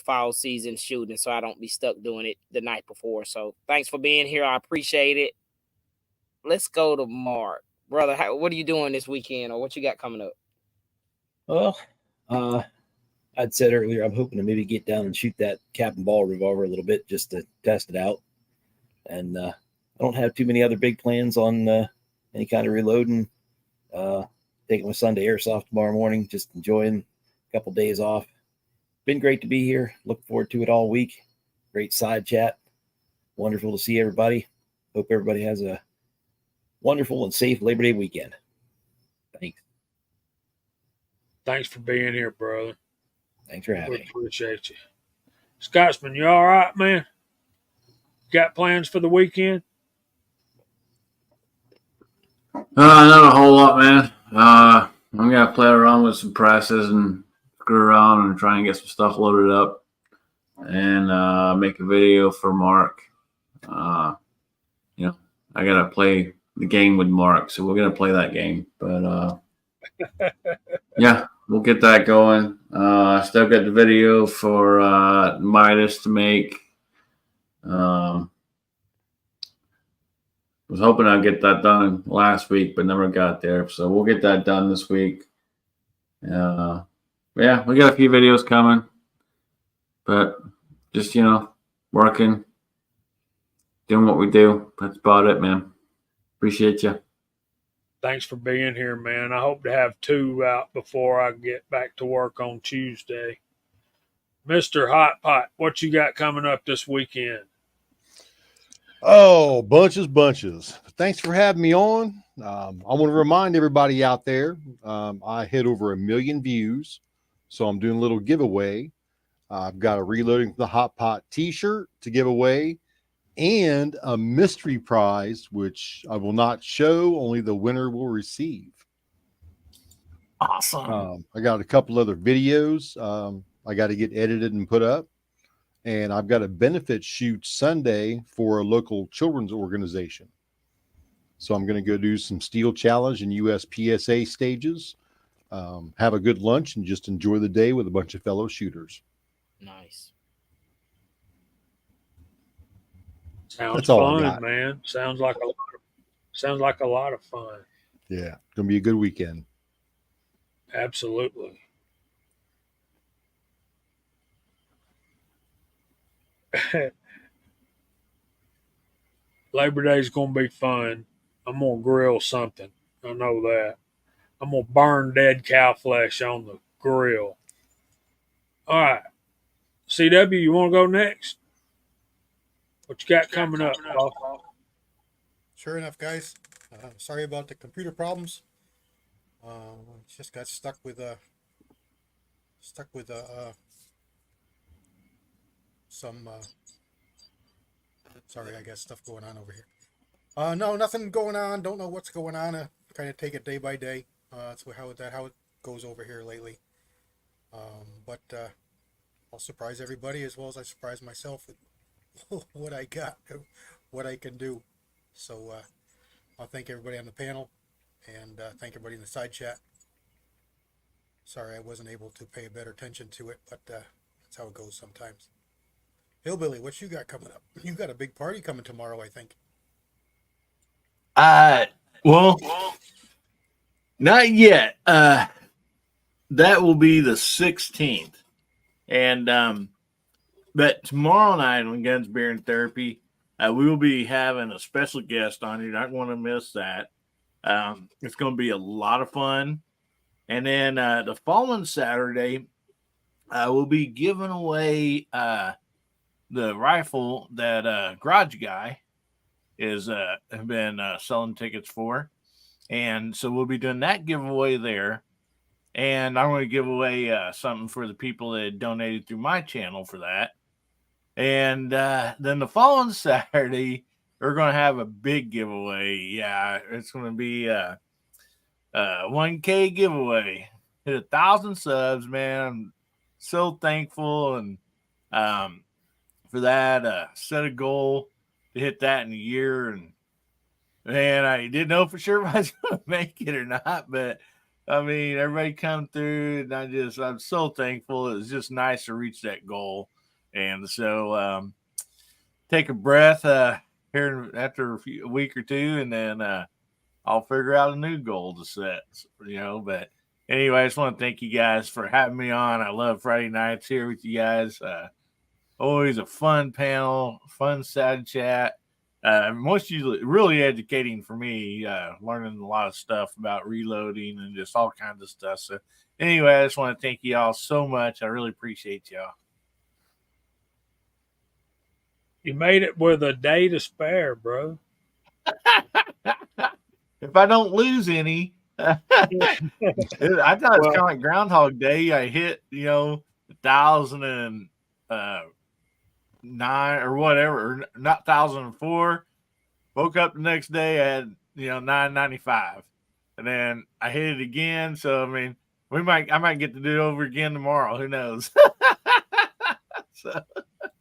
fall season shooting so I don't be stuck doing it the night before. So thanks for being here. I appreciate it. Let's go to Mark. Brother, what are you doing this weekend or what you got coming up? Well, I'd said earlier, I'm hoping to maybe get down and shoot that cap and ball revolver a little bit just to test it out. And I don't have too many other big plans on any kind of reloading. Taking my son to airsoft tomorrow morning, just enjoying a couple days off. Been great to be here. Look forward to it all week. Great side chat. Wonderful to see everybody. Hope everybody has a wonderful and safe Labor Day weekend. Thanks. Thanks for being here, brother. Thanks for having We me. appreciate you. Scotsman, you all right, man? Got plans for the weekend? Not a whole lot, man. I'm gonna play around with some presses and screw around and try and get some stuff loaded up and make a video for Mark. I gotta play the game with Mark, so we're gonna play that game. But yeah, we'll get that going. Still got the video for Midas to make. Was hoping I'd get that done last week, but never got there. So we'll get that done this week. Yeah, we got a few videos coming, but just working, doing what we do. That's about it, man. Appreciate you. Thanks for being here, man. I hope to have 2 out before I get back to work on Tuesday. Mr. Hot Pot, what you got coming up this weekend? Oh, bunches. Thanks for having me on. I want to remind everybody out there, I hit over 1 million views, so I'm doing a little giveaway. I've got a Reloading the Hot Pot t-shirt to give away and a mystery prize, which I will not show, only the winner will receive. Awesome. I got a couple other videos I got to get edited and put up. And I've got a benefit shoot Sunday for a local children's organization. So I'm going to go do some Steel Challenge and USPSA stages, have a good lunch, and just enjoy the day with a bunch of fellow shooters. Nice. Sounds That's all I fun, got. man. Sounds like Sounds like a lot of fun. Yeah, it's gonna be a good weekend. Absolutely. Labor Day is going to be fun. I'm going to grill something. I know that. I'm going to burn dead cow flesh on the grill. All right. CW, you want to go next? What you got coming up, Paul? Sure enough, guys. Sorry about the computer problems. Just got stuck with some. Sorry, I got stuff going on over here. No, nothing going on. Don't know what's going on. Kind of take it day by day. That's how it goes over here lately. But I'll surprise everybody as well as I surprise myself with what I got, what I can do. So I'll thank everybody on the panel and thank everybody in the side chat. Sorry I wasn't able to pay better attention to it, but that's how it goes sometimes. Hillbilly, what you got coming up? You got a big party coming tomorrow, I think. Well, not yet. That will be the 16th. And but tomorrow night on Guns, Beer, and Therapy, we will be having a special guest on. You're not going to miss that. It's going to be a lot of fun. And then the following Saturday, we'll be giving away the rifle that Garage Guy is have been selling tickets for. And so we'll be doing that giveaway there. And I'm going to give away something for the people that donated through my channel for that. And then the following Saturday, we're going to have a big giveaway. Yeah, it's going to be a 1K giveaway. Hit 1,000 subs, man. I'm so thankful and for that. Set a goal to hit that in a year. And man, I didn't know for sure if I was going to make it or not, but I mean, everybody come through, and I'm so thankful. It was just nice to reach that goal. And so take a breath here after a week or two, and then I'll figure out a new goal to set, But anyway, I just want to thank you guys for having me on. I love Friday nights here with you guys. Always a fun panel, fun side chat. Most usually really educating for me, learning a lot of stuff about reloading and just all kinds of stuff. So anyway, I just want to thank you all so much. I really appreciate y'all. You made it with a day to spare, bro. If I don't lose any, I thought it's kind of like Groundhog Day. I hit, 1,009 or whatever, or not 1,004. Woke up the next day, I had 995, and then I hit it again. So I mean, I might get to do it over again tomorrow. Who knows?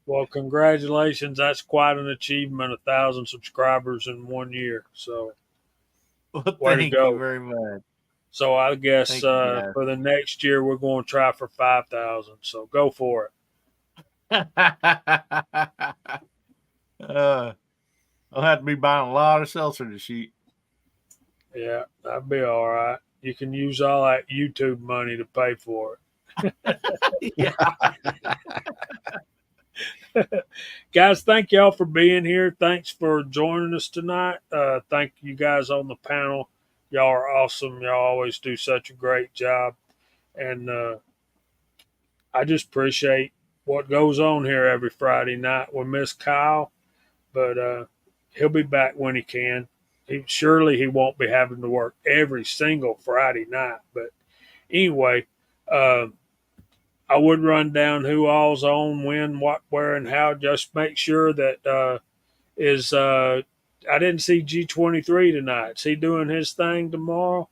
Well, congratulations. That's quite an achievement, 1,000 subscribers in 1 year. So, thank you very much. So, I guess for the next year, we're going to try for 5,000. So, go for it. I'll have to be buying a lot of seltzer to shoot. Yeah, that'd be all right. You can use all that YouTube money to pay for it. Yeah. Guys, thank y'all for being here. Thanks for joining us tonight. Thank you guys on the panel. Y'all are awesome. Y'all always do such a great job. And I just appreciate what goes on here every Friday night. We miss Kyle, but he'll be back when he can. Surely he won't be having to work every single Friday night. But anyway, I would run down who all's on, when, what, where, and how. Just make sure that I didn't see G23 tonight. Is he doing his thing tomorrow?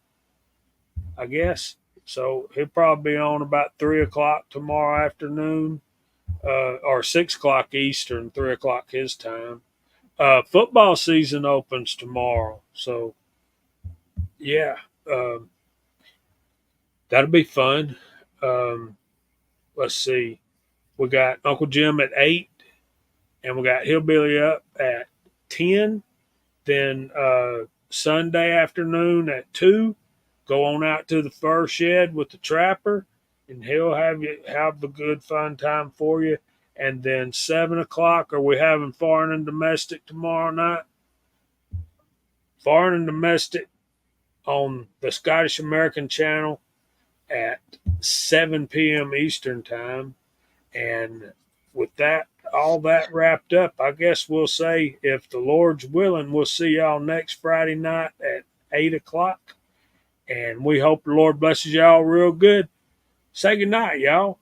I guess. So he'll probably be on about 3 o'clock tomorrow afternoon, or 6 o'clock Eastern, 3 o'clock his time. Football season opens tomorrow. So, yeah, that'll be fun. Let's see. We got Uncle Jim at 8, and we got Hillbilly up at 10. Then Sunday afternoon at 2. Go on out to the fur shed with the trapper, and he'll have a good fun time for you. And then 7 o'clock, are we having foreign and domestic tomorrow night? Foreign and domestic on the Scottish American channel at 7 p.m. Eastern time. And with that, all that wrapped up, I guess we'll say, if the Lord's willing, we'll see y'all next Friday night at 8 o'clock. And we hope the Lord blesses y'all real good. Say good night, y'all.